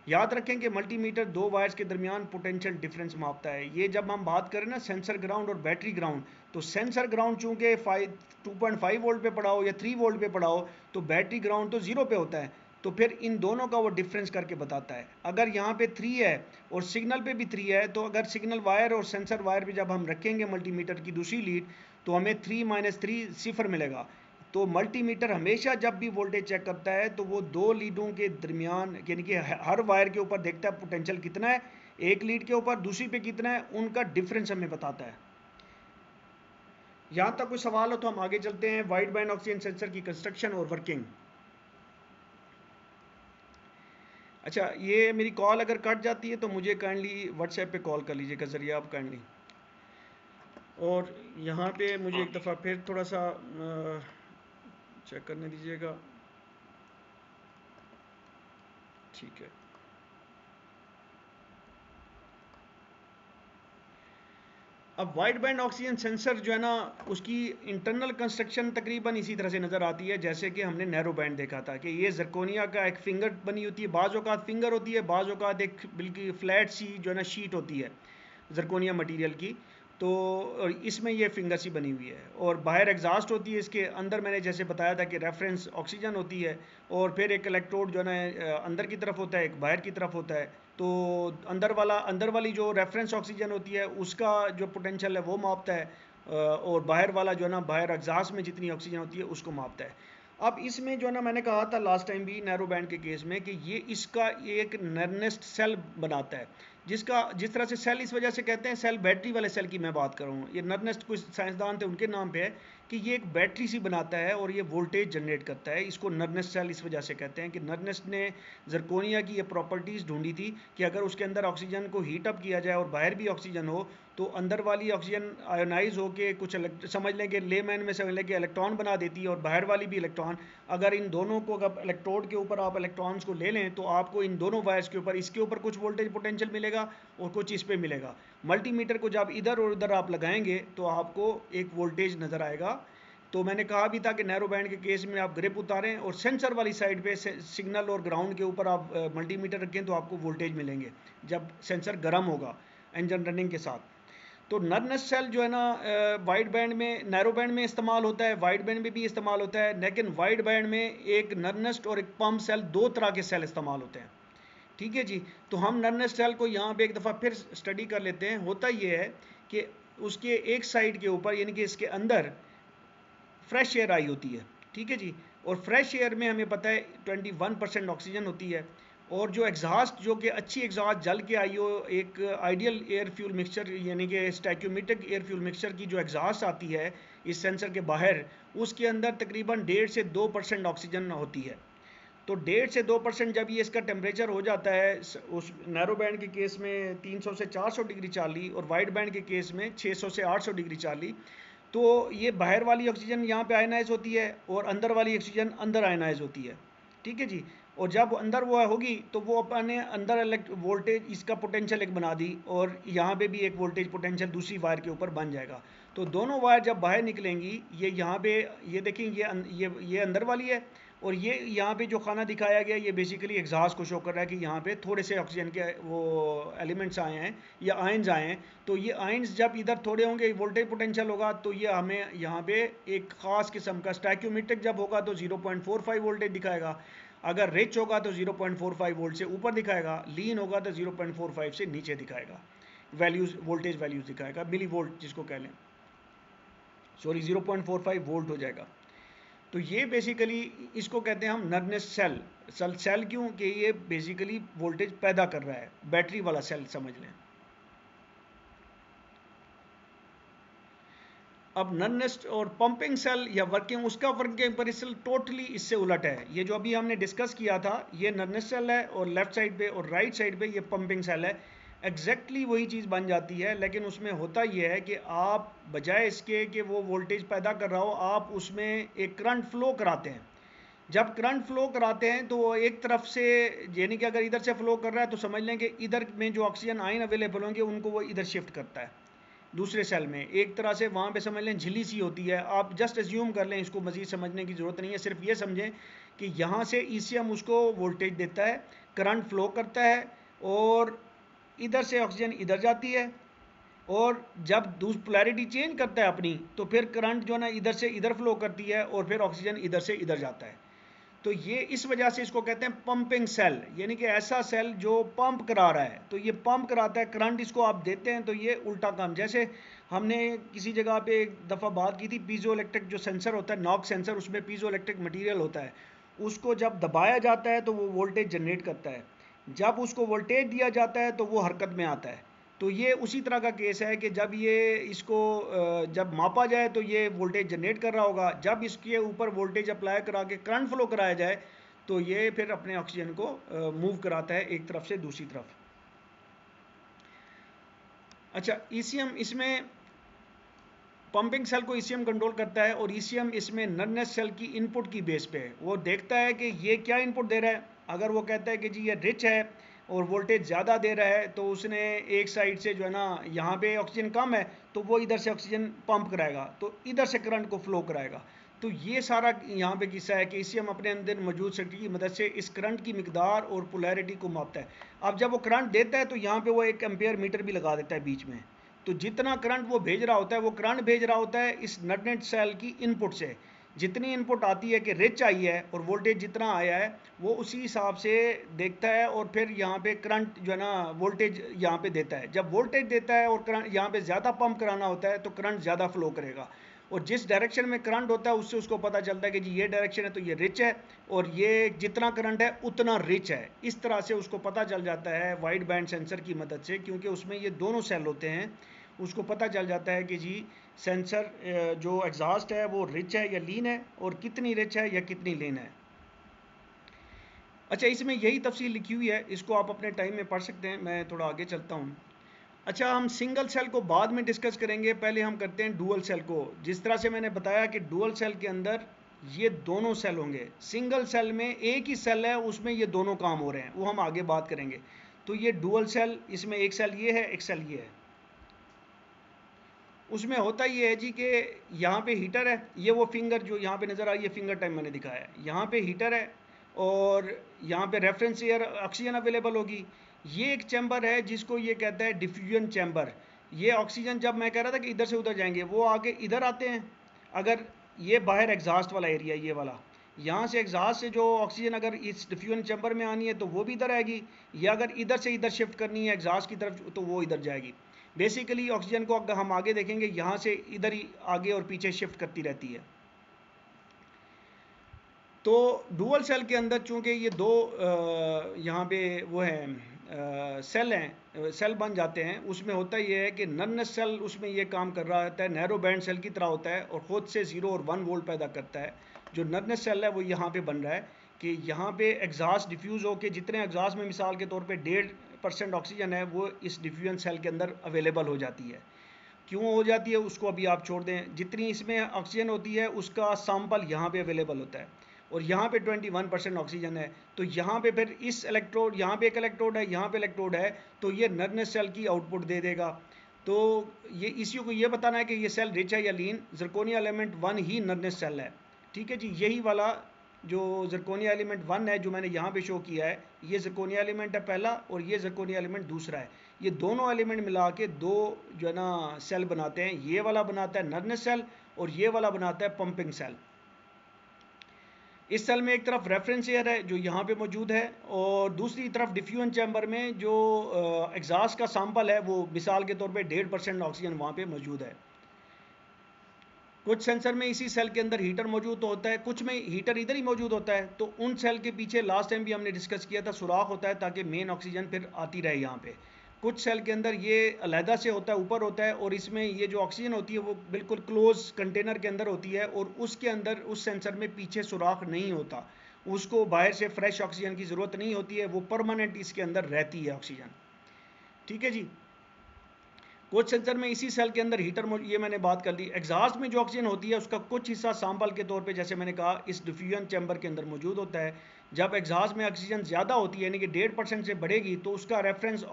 [SPEAKER 1] याद रखें कि मल्टीमीटर 2 वायर्स के दरमियान पोटेंशियल डिफरेंस मापता है। ये जब हम बात करें ना सेंसर ग्राउंड और बैटरी ग्राउंड, तो सेंसर ग्राउंड चूंकि 2.5 वोल्ट पे पड़ा हो या 3 वोल्ट पे पड़ा हो तो बैटरी ग्राउंड तो 0 पे होता है, तो फिर इन दोनों का वो डिफरेंस करके बताता है। अगर यहाँ पे 3 है और सिग्नल पे भी 3 है, तो अगर सिग्नल वायर और सेंसर वायर पे जब हम रखेंगे मल्टीमीटर की दूसरी लीड तो हमें 3 - 3 0 मिलेगा। तो मल्टीमीटर हमेशा जब भी वोल्टेज चेक करता है तो वो 2 लीडों के दरमियान, यानी कि हर वायर के ऊपर देखता है पोटेंशियल कितना है, एक लीड के ऊपर दूसरी पे कितना है, उनका डिफरेंस हमें बताता है। यहाँ तक कोई सवाल हो तो हम आगे चलते हैं वाइड बैंड ऑक्सीजन सेंसर की कंस्ट्रक्शन और वर्किंग। अच्छा, ये मेरी कॉल अगर कट जाती है तो मुझे काइंडली व्हाट्सएप पे कॉल कर लीजिएगा ज़रिए आप काइंडली। और यहाँ पे मुझे एक दफ़ा फिर थोड़ा सा चेक करने दीजिएगा। ठीक है, अब वाइड बैंड ऑक्सीजन सेंसर जो है ना उसकी इंटरनल कंस्ट्रक्शन तकरीबन इसी तरह से नज़र आती है जैसे कि हमने नैरो बैंड देखा था कि ये जरकोनिया का एक फिंगर बनी होती है, बाज़ औक़ात फिंगर होती है, बाज़ औक़ात एक बिल्कुल फ्लैट सी जो है ना शीट होती है जरकोनिया मटेरियल की, तो इसमें ये फिंगर सी बनी हुई है और बाहर एग्जॉस्ट होती है। इसके अंदर मैंने जैसे बताया था कि रेफरेंस ऑक्सीजन होती है और फिर एक इलेक्ट्रोड जो है ना अंदर की तरफ होता है, एक बाहर की तरफ होता है, तो अंदर वाली जो रेफरेंस ऑक्सीजन होती है उसका जो पोटेंशियल है वो मापता है, और बाहर वाला जो है ना, बाहर एग्जॉस्ट में जितनी ऑक्सीजन होती है उसको मापता है। अब इसमें जो है ना, मैंने कहा था लास्ट टाइम भी नैरो बैंड के केस में कि ये इसका एक नरनेस्ट सेल बनाता है, जिसका जिस तरह से सेल इस वजह से कहते हैं, सेल बैटरी वाले सेल की मैं बात कर रहा हूँ, ये नरनेस्ट कुछ साइंसदान थे उनके नाम पे है कि ये एक बैटरी सी बनाता है और ये वोल्टेज जनरेट करता है। इसको नरनेस्ट सेल इस वजह से कहते हैं कि नरनेस्ट ने जर्कोनिया की ये प्रॉपर्टीज़ ढूंढी थी कि अगर उसके अंदर ऑक्सीजन को हीट अप किया जाए और बाहर भी ऑक्सीजन हो तो अंदर वाली ऑक्सीजन आयोनाइज होके कुछ समझ लें कि लेमैन में समझ लें कि इलेक्ट्रॉन बना देती है, और बाहर वाली भी इलेक्ट्रॉन। अगर इन दोनों को, अगर इलेक्ट्रोड के ऊपर आप इलेक्ट्रॉन्स को ले लें तो आपको इन दोनों वायर्स के ऊपर, इसके ऊपर कुछ वोल्टेज पोटेंशियल मिलेगा और कुछ इस पे मिलेगा। मल्टीमीटर को जब इधर और उधर आप लगाएंगे तो आपको एक वोल्टेज नज़र आएगा। तो मैंने कहा भी था कि नैरो बैंड के केस में आप ग्रिप उतारें और सेंसर वाली साइड पे सिग्नल और ग्राउंड के ऊपर आप मल्टीमीटर रखें तो आपको वोल्टेज मिलेंगे जब सेंसर गर्म होगा इंजन रनिंग के साथ। तो नरनेस्ट सेल जो है ना, वाइड बैंड में, नैरो बैंड में इस्तेमाल होता है, वाइड बैंड में भी इस्तेमाल होता है, लेकिन वाइड बैंड में एक नरनेस्ट और एक पम्प सेल, दो तरह के सेल इस्तेमाल होते हैं। ठीक है जी। तो हम नरनेस्ट सेल को यहाँ पे एक दफ़ा फिर स्टडी कर लेते हैं। होता ये है कि उसके एक साइड के ऊपर, यानी कि इसके अंदर फ्रेश एयर आई होती है। ठीक है जी। और फ्रेश एयर में हमें पता है 21% ऑक्सीजन होती है, और जो एग्जॉस्ट, जो कि अच्छी एग्जॉस्ट जल के आई हो, एक आइडियल एयर फ्यूल मिक्सचर यानी कि स्टैक्योमेट्रिक एयर फ्यूल मिक्सचर की जो एग्जॉस्ट आती है इस सेंसर के बाहर, उसके अंदर तकरीबन 1.5 से 2% ऑक्सीजन होती है। तो 1.5 से 2% जब ये इसका टेम्परेचर हो जाता है, उस नैरो बैंड के केस में 300 से 400 डिग्री चार्ली और वाइड बैंड के केस में 600 से 800 डिग्री चार्ली, तो ये बाहर वाली ऑक्सीजन यहाँ पे आयनाइज होती है और अंदर वाली ऑक्सीजन अंदर आयनाइज होती है। ठीक है जी। और जब अंदर वो होगी तो वो अपने अंदर वोल्टेज, इसका पोटेंशियल एक बना दी, और यहाँ पे भी एक वोल्टेज पोटेंशियल दूसरी वायर के ऊपर बन जाएगा। तो दोनों वायर जब बाहर निकलेंगी, ये यहाँ पे, ये देखेंगे ये अंदर वाली है, और ये यहाँ पे जो खाना दिखाया गया ये बेसिकली एग्जॉस्ट को शो कर रहा है कि यहाँ पे थोड़े से ऑक्सीजन के वो एलिमेंट्स आए हैं या आयंस आए हैं। तो ये आयंस जब इधर थोड़े होंगे, वोल्टेज पोटेंशियल होगा, तो ये हमें यहाँ पे एक ख़ास किस्म का स्टैक्योमेट्रिक जब होगा तो 0.45 वोल्टेज दिखाएगा, अगर रिच होगा तो 0.45 वोल्ट से ऊपर दिखाएगा, लीन होगा तो 0.45 से नीचे दिखाएगा, वैल्यूज़, वोल्टेज वैल्यूज़ दिखाएगा, मिली वोल्ट जिसको कह लें, सॉरी 0.45 वोल्ट हो जाएगा। तो ये बेसिकली इसको कहते हैं हम नरनेस्ट सेल क्यों कि ये बेसिकली वोल्टेज पैदा कर रहा है, बैटरी वाला सेल समझ लें। अब नरनेस्ट और पंपिंग सेल या वर्किंग, उसका वर्किंग परिसल टोटली इससे उलट है। ये जो अभी हमने डिस्कस किया था ये नरनेस्ट सेल है, और लेफ्ट साइड पे और राइट साइड पे ये पंपिंग सेल है। एग्जैक्टली वही चीज़ बन जाती है, लेकिन उसमें होता यह है कि आप बजाय इसके कि वो वोल्टेज पैदा कर रहा हो, आप उसमें एक करंट फ्लो कराते हैं। जब करंट फ्लो कराते हैं तो वो एक तरफ से, यानी कि अगर इधर से फ्लो कर रहा है तो समझ लें कि इधर में जो ऑक्सीजन आयन अवेलेबल होंगे उनको वो इधर शिफ्ट करता है दूसरे सेल में। एक तरह से वहाँ पे समझ लें झिल्ली सी होती है, आप जस्ट एज्यूम कर लें, इसको मज़ीद समझने की ज़रूरत नहीं है, सिर्फ ये समझें कि यहाँ से ईसीएम उसको वोल्टेज देता है, करंट फ्लो करता है, और इधर से ऑक्सीजन इधर जाती है, और जब दूसरी पोलैरिटी चेंज करता है अपनी, तो फिर करंट जो है ना इधर से इधर फ्लो करती है, और फिर ऑक्सीजन इधर से इधर जाता है। तो ये इस वजह से इसको कहते हैं पंपिंग सेल, यानी कि ऐसा सेल जो पंप करा रहा है। तो ये पंप कराता है, करंट इसको आप देते हैं तो ये उल्टा काम, जैसे हमने किसी जगह पे एक दफ़ा बात की थी, पीजो इलेक्ट्रिक जो सेंसर होता है, नॉक सेंसर, उसमें पीजो इलेक्ट्रिक मटीरियल होता है, उसको जब दबाया जाता है तो वो वोल्टेज जनरेट करता है, जब उसको वोल्टेज दिया जाता है तो वो हरकत में आता है। तो ये उसी तरह का केस है कि जब ये इसको जब मापा जाए तो ये वोल्टेज जनरेट कर रहा होगा, जब इसके ऊपर वोल्टेज अप्लाई करा के करंट फ्लो कराया जाए तो ये फिर अपने ऑक्सीजन को मूव कराता है एक तरफ से दूसरी तरफ। अच्छा, ईसीएम इसमें पंपिंग सेल को ईसीएम कंट्रोल करता है, और ईसीएम इसमें नरनेस्ट सेल की इनपुट की बेस पे है। वो देखता है कि ये क्या इनपुट दे रहा है। अगर वो कहता है कि जी ये रिच है और वोल्टेज ज़्यादा दे रहा है, तो उसने एक साइड से जो है ना, यहाँ पे ऑक्सीजन कम है तो वो इधर से ऑक्सीजन पंप कराएगा, तो इधर से करंट को फ्लो कराएगा। तो ये सारा यहाँ पे किस्सा है कि ईसीएम अपने अंदर मौजूद सर्किट की मदद से इस करंट की मिकदार और पोलैरिटी को मापता है। अब जब वो करंट देता है तो यहाँ पे वो एक एम्पेयर मीटर भी लगा देता है बीच में, तो जितना करंट वो भेज रहा होता है वो करंट भेज रहा होता है इस नरनेस्ट सेल की इनपुट से। जितनी इनपुट आती है कि रिच आई है और वोल्टेज जितना आया है वो उसी हिसाब से देखता है और फिर यहाँ पे करंट जो है ना वोल्टेज यहाँ पे देता है। जब वोल्टेज देता है और करंट यहाँ पे ज़्यादा पंप कराना होता है तो करंट ज़्यादा फ्लो करेगा, और जिस डायरेक्शन में करंट होता है उससे उसको पता चलता है कि जी ये डायरेक्शन है तो ये रिच है, और ये जितना करंट है उतना रिच है। इस तरह से उसको पता चल जाता है वाइड बैंड सेंसर की मदद से, क्योंकि उसमें ये दोनों सेल होते हैं। उसको पता चल जाता है कि जी सेंसर जो एग्जॉस्ट है वो रिच है या लीन है, और कितनी रिच है या कितनी लीन है। अच्छा, इसमें यही तफसील लिखी हुई है, इसको आप अपने टाइम में पढ़ सकते हैं। मैं थोड़ा आगे चलता हूँ। अच्छा, हम सिंगल सेल को बाद में डिस्कस करेंगे, पहले हम करते हैं डुअल सेल को। जिस तरह से मैंने बताया कि डुअल सेल के अंदर ये दोनों सेल होंगे, सिंगल सेल में एक ही सेल है उसमें ये दोनों काम हो रहे हैं, वो हम आगे बात करेंगे। तो ये डुअल सेल, इसमें एक सेल ये है, एक सेल ये है। उसमें होता ये है जी कि यहाँ पे हीटर है, ये वो फिंगर जो यहाँ पे नज़र आ रही है, फिंगर टाइप मैंने दिखाया है, यहाँ पे हीटर है और यहाँ पे रेफरेंस एयर ऑक्सीजन अवेलेबल होगी। ये एक चैम्बर है जिसको ये कहता है डिफ्यूजन चैम्बर। ये ऑक्सीजन, जब मैं कह रहा था कि इधर से उधर जाएंगे, वो आगे इधर आते हैं। अगर ये बाहर एग्जॉस्ट वाला एरिया, ये वाला, यहाँ से एग्जॉस्ट से जो ऑक्सीजन अगर इस डिफ्यूजन चैम्बर में आनी है तो वो भी इधर आएगी, या अगर इधर से इधर शिफ्ट करनी है एग्जॉस्ट की तरफ तो वो इधर जाएगी। बेसिकली ऑक्सीजन को अगर हम आगे देखेंगे, यहाँ से इधर ही आगे और पीछे शिफ्ट करती रहती है। तो डुअल सेल के अंदर चूंकि ये दो यहाँ पे वो हैं सेल हैं, सेल बन जाते हैं, उसमें होता ये है कि नर्नेस सेल उसमें ये काम कर रहा होता है, नैरो बैंड सेल की तरह होता है और ख़ुद से 0 और 1 वोल्ट पैदा करता है। जो नर्नेस सेल है वो यहाँ पे बन रहा है कि यहाँ पे एग्जॉस्ट डिफ्यूज़ होकर जितने एग्जॉस्ट में मिसाल के तौर पे 1.5% ऑक्सीजन है वो इस डिफ्यूजन सेल के अंदर अवेलेबल हो जाती है। क्यों हो जाती है उसको अभी आप छोड़ दें, जितनी इसमें ऑक्सीजन होती है उसका सैंपल यहाँ पे अवेलेबल होता है, और यहाँ पे 21% ऑक्सीजन है। तो यहाँ पे फिर इस इलेक्ट्रोड, यहाँ पे एक इलेक्ट्रोड है, यहाँ पे इलेक्ट्रोड है, तो ये नर्नेस सेल की आउटपुट दे देगा। तो ये इसी को ये बताना है कि ये सेल रिच है या लीन। ज़िरकोनिया एलिमेंट 1 ही नर्नेस सेल है, ठीक है जी। यही वाला जो ज़िरकोनिया एलिमेंट 1 है जो मैंने यहाँ पे शो किया है, ये ज़िरकोनिया एलिमेंट है पहला और ये ज़िरकोनिया एलिमेंट दूसरा है। ये दोनों एलिमेंट मिला के दो जो है ना सेल बनाते हैं। ये वाला बनाता है नर्नेस सेल और ये वाला बनाता है पंपिंग सेल। इस सेल में एक तरफ रेफरेंस एयर है जो यहाँ पे मौजूद है, और दूसरी तरफ डिफ्यूजन चैम्बर में जो एग्जॉस्ट का सैंपल है वो मिसाल के तौर पे 1.5% ऑक्सीजन वहाँ पे मौजूद है। कुछ सेंसर में इसी सेल के अंदर हीटर मौजूद तो होता है, कुछ में हीटर इधर ही मौजूद होता है। तो उन सेल के पीछे लास्ट टाइम भी हमने डिस्कस किया था सुराख होता है ताकि मेन ऑक्सीजन फिर आती रहे यहाँ पे। कुछ सेल के अंदर ये अलहदा से होता है, ऊपर होता है, और इसमें ये जो ऑक्सीजन होती है वो बिल्कुल क्लोज कंटेनर के अंदर होती है, और उसके अंदर उस सेंसर में पीछे सुराख नहीं होता। उसको बाहर से फ्रेश ऑक्सीजन की ज़रूरत नहीं होती है, वो परमानेंट इसके अंदर रहती है ऑक्सीजन, ठीक है जी। कुछ सेंसर में इसी सेल के अंदर हीटर, ये मैंने बात कर ली। एग्जॉस्ट में जो ऑक्सीजन होती है उसका कुछ हिस्सा सैंपल के तौर पे जैसे मैंने कहा इस डिफ्यूजन चैम्बर के अंदर मौजूद होता है। जब एग्जॉस्ट में ऑक्सीजन ज़्यादा होती है यानी कि 1.5% से बढ़ेगी तो उसका रेफरेंस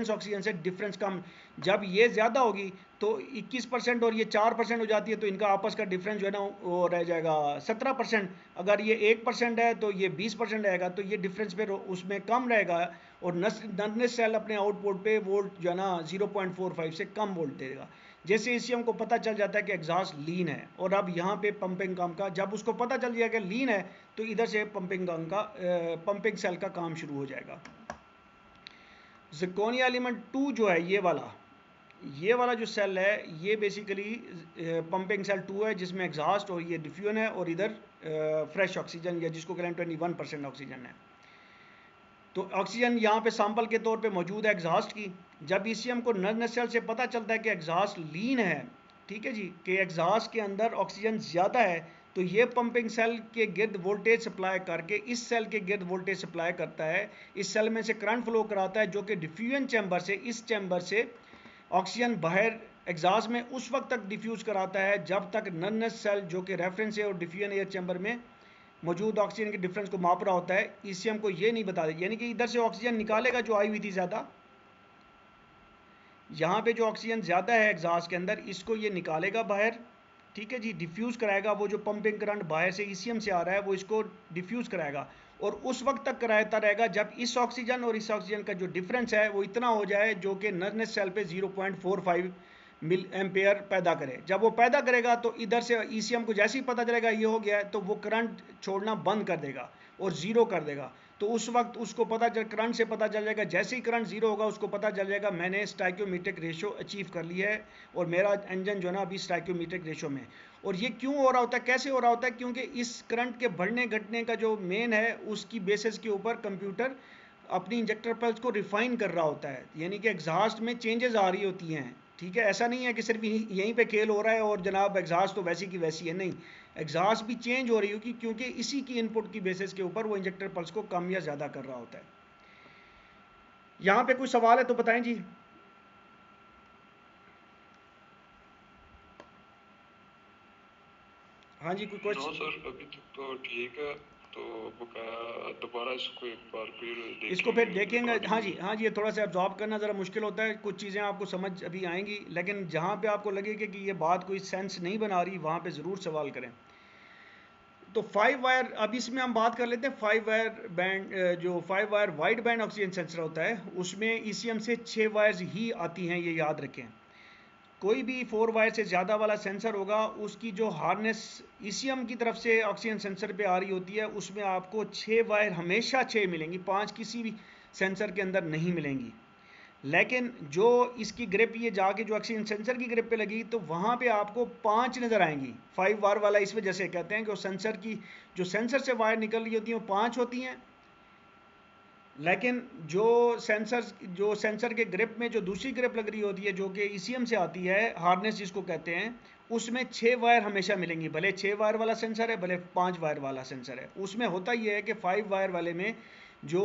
[SPEAKER 1] ऑक्सीजन से डिफरेंस कम। जब ये ज़्यादा होगी तो 21% और ये 4% हो जाती है, तो इनका आपस का डिफरेंस जो है ना वो रह जाएगा 17%। अगर ये 1% है तो ये 20% रहेगा, तो ये डिफरेंस फिर उसमें कम रहेगा, और नर्नेस सेल अपने आउटपुट पे वोल्ट जो है ना 0.45 से कम वोल्ट देगा। जैसे इससे हमको पता चल जाता है कि एग्जॉस्ट लीन है, और अब यहाँ पे पंपिंग काम का जब उसको पता चल जाएगा कि लीन है तो इधर से पंपिंग सेल का काम शुरू हो जाएगा। ज़िरकोनिया एलिमेंट 2 जो है ये वाला जो सेल है ये बेसिकली पंपिंग सेल 2 है जिसमें एग्जॉस्ट और ये डिफ्यूजन है, और इधर फ्रेश ऑक्सीजन या जिसको कहते हैं 21% ऑक्सीजन है। तो ऑक्सीजन यहाँ पे सैंपल के तौर पे मौजूद है एग्जॉस्ट की। जब ईसीएम को नर्नेस सेल से पता चलता है कि एग्जॉस्ट लीन है, ठीक है जी, कि एग्जॉस्ट के अंदर ऑक्सीजन ज़्यादा है, तो ये पंपिंग सेल के गिर्द वोल्टेज सप्लाई करके इस सेल के गिर्द वोल्टेज सप्लाई करता है। इस सेल में से करंट फ्लो कराता है जो कि डिफ्यूजन चैम्बर से, इस चैम्बर से ऑक्सीजन बाहर एग्जॉस्ट में उस वक्त तक डिफ्यूज़ कराता है जब तक नर्नेस सेल जो कि रेफरेंस है और डिफ्यूजन एयर चैम्बर में मौजूद ऑक्सीजन के डिफरेंस को माप रहा होता है। ईसीएम को ये नहीं बता दे, यानी कि इधर से ऑक्सीजन निकालेगा जो आई हुई थी ज़्यादा, यहाँ पे जो ऑक्सीजन ज़्यादा है एग्जॉस्ट के अंदर इसको ये निकालेगा बाहर, ठीक है जी, डिफ्यूज़ कराएगा। वो जो पंपिंग करंट बाहर से ईसीएम से आ रहा है वो इसको डिफ्यूज़ कराएगा, और उस वक्त तक कराता रहेगा जब इस ऑक्सीजन और इस ऑक्सीजन का जो डिफरेंस है वो इतना हो जाए जो कि नर्नेस सेल पे 0.45 मिल एम्पेयर पैदा करे। जब वो पैदा करेगा तो इधर से ईसीएम को जैसे ही पता चलेगा ये हो गया है तो वो करंट छोड़ना बंद कर देगा और ज़ीरो कर देगा। तो उस वक्त उसको पता चल करंट से पता चल जाएगा, जैसे ही करंट ज़ीरो होगा उसको पता चल जाएगा मैंने स्टाइक्योमेट्रिक रेशो अचीव कर लिया है और मेरा इंजन जो है ना अभी स्टाइक्योमेट्रिक रेशो में। और ये क्यों हो रहा होता है, कैसे हो रहा होता है, क्योंकि इस करंट के बढ़ने घटने का जो मेन है उसकी बेसिस के ऊपर कंप्यूटर अपनी इंजेक्टर पल्स को रिफाइन कर रहा होता है, यानी कि एग्जॉस्ट में चेंजेस आ रही होती हैं। ठीक है, ऐसा नहीं है कि सिर्फ यहीं पे खेल हो रहा है और जनाब एग्जॉस्ट तो वैसी की वैसी है, नहीं, एग्जॉस्ट भी चेंज हो रही होगी क्योंकि इसी की इनपुट की बेसिस के ऊपर वो इंजेक्टर पल्स को कम या ज़्यादा कर रहा होता है। यहाँ पे कोई सवाल है तो बताएं जी। हाँ जी, कोई
[SPEAKER 2] नो सर, अभी तक तो ठीक है। तो बकाया दोबारा इसको एक बार फिर
[SPEAKER 1] इसको फिर
[SPEAKER 2] देखेंगे
[SPEAKER 1] देखेंगे। हाँ जी, हाँ जी, ये थोड़ा सा एब्जॉर्ब करना ज़रा मुश्किल होता है, कुछ चीज़ें आपको समझ अभी आएंगी, लेकिन जहाँ पे आपको लगे कि ये बात कोई सेंस नहीं बना रही वहाँ पे ज़रूर सवाल करें। तो 5 वायर, अब इसमें हम बात कर लेते हैं 5 वायर बैंड, जो 5 wire wide band oxygen sensor होता है उसमें ईसीएम से 6 वायर्स ही आती हैं, ये याद रखें। कोई भी 4 वायर से ज़्यादा वाला सेंसर होगा उसकी जो हार्नेस ईसीएम की तरफ से ऑक्सीजन सेंसर पे आ रही होती है उसमें आपको 6 वायर हमेशा 6 मिलेंगी, 5 किसी भी सेंसर के अंदर नहीं मिलेंगी। लेकिन जो इसकी ग्रिप ये जाके जो ऑक्सीजन सेंसर की ग्रिप पे लगी तो वहाँ पे आपको 5 नज़र आएंगी। 5 वायर वाला इस वजह से कहते हैं कि सेंसर की जो सेंसर से वायर निकल रही होती हैं वो 5 होती हैं, लेकिन जो सेंसर के ग्रिप में जो दूसरी ग्रिप लग रही होती है जो कि ईसीएम से आती है, हार्नेस जिसको कहते हैं, उसमें 6 वायर हमेशा मिलेंगी, भले 6 वायर वाला सेंसर है भले 5 वायर वाला सेंसर है। उसमें होता यह है कि 5 वायर वाले में जो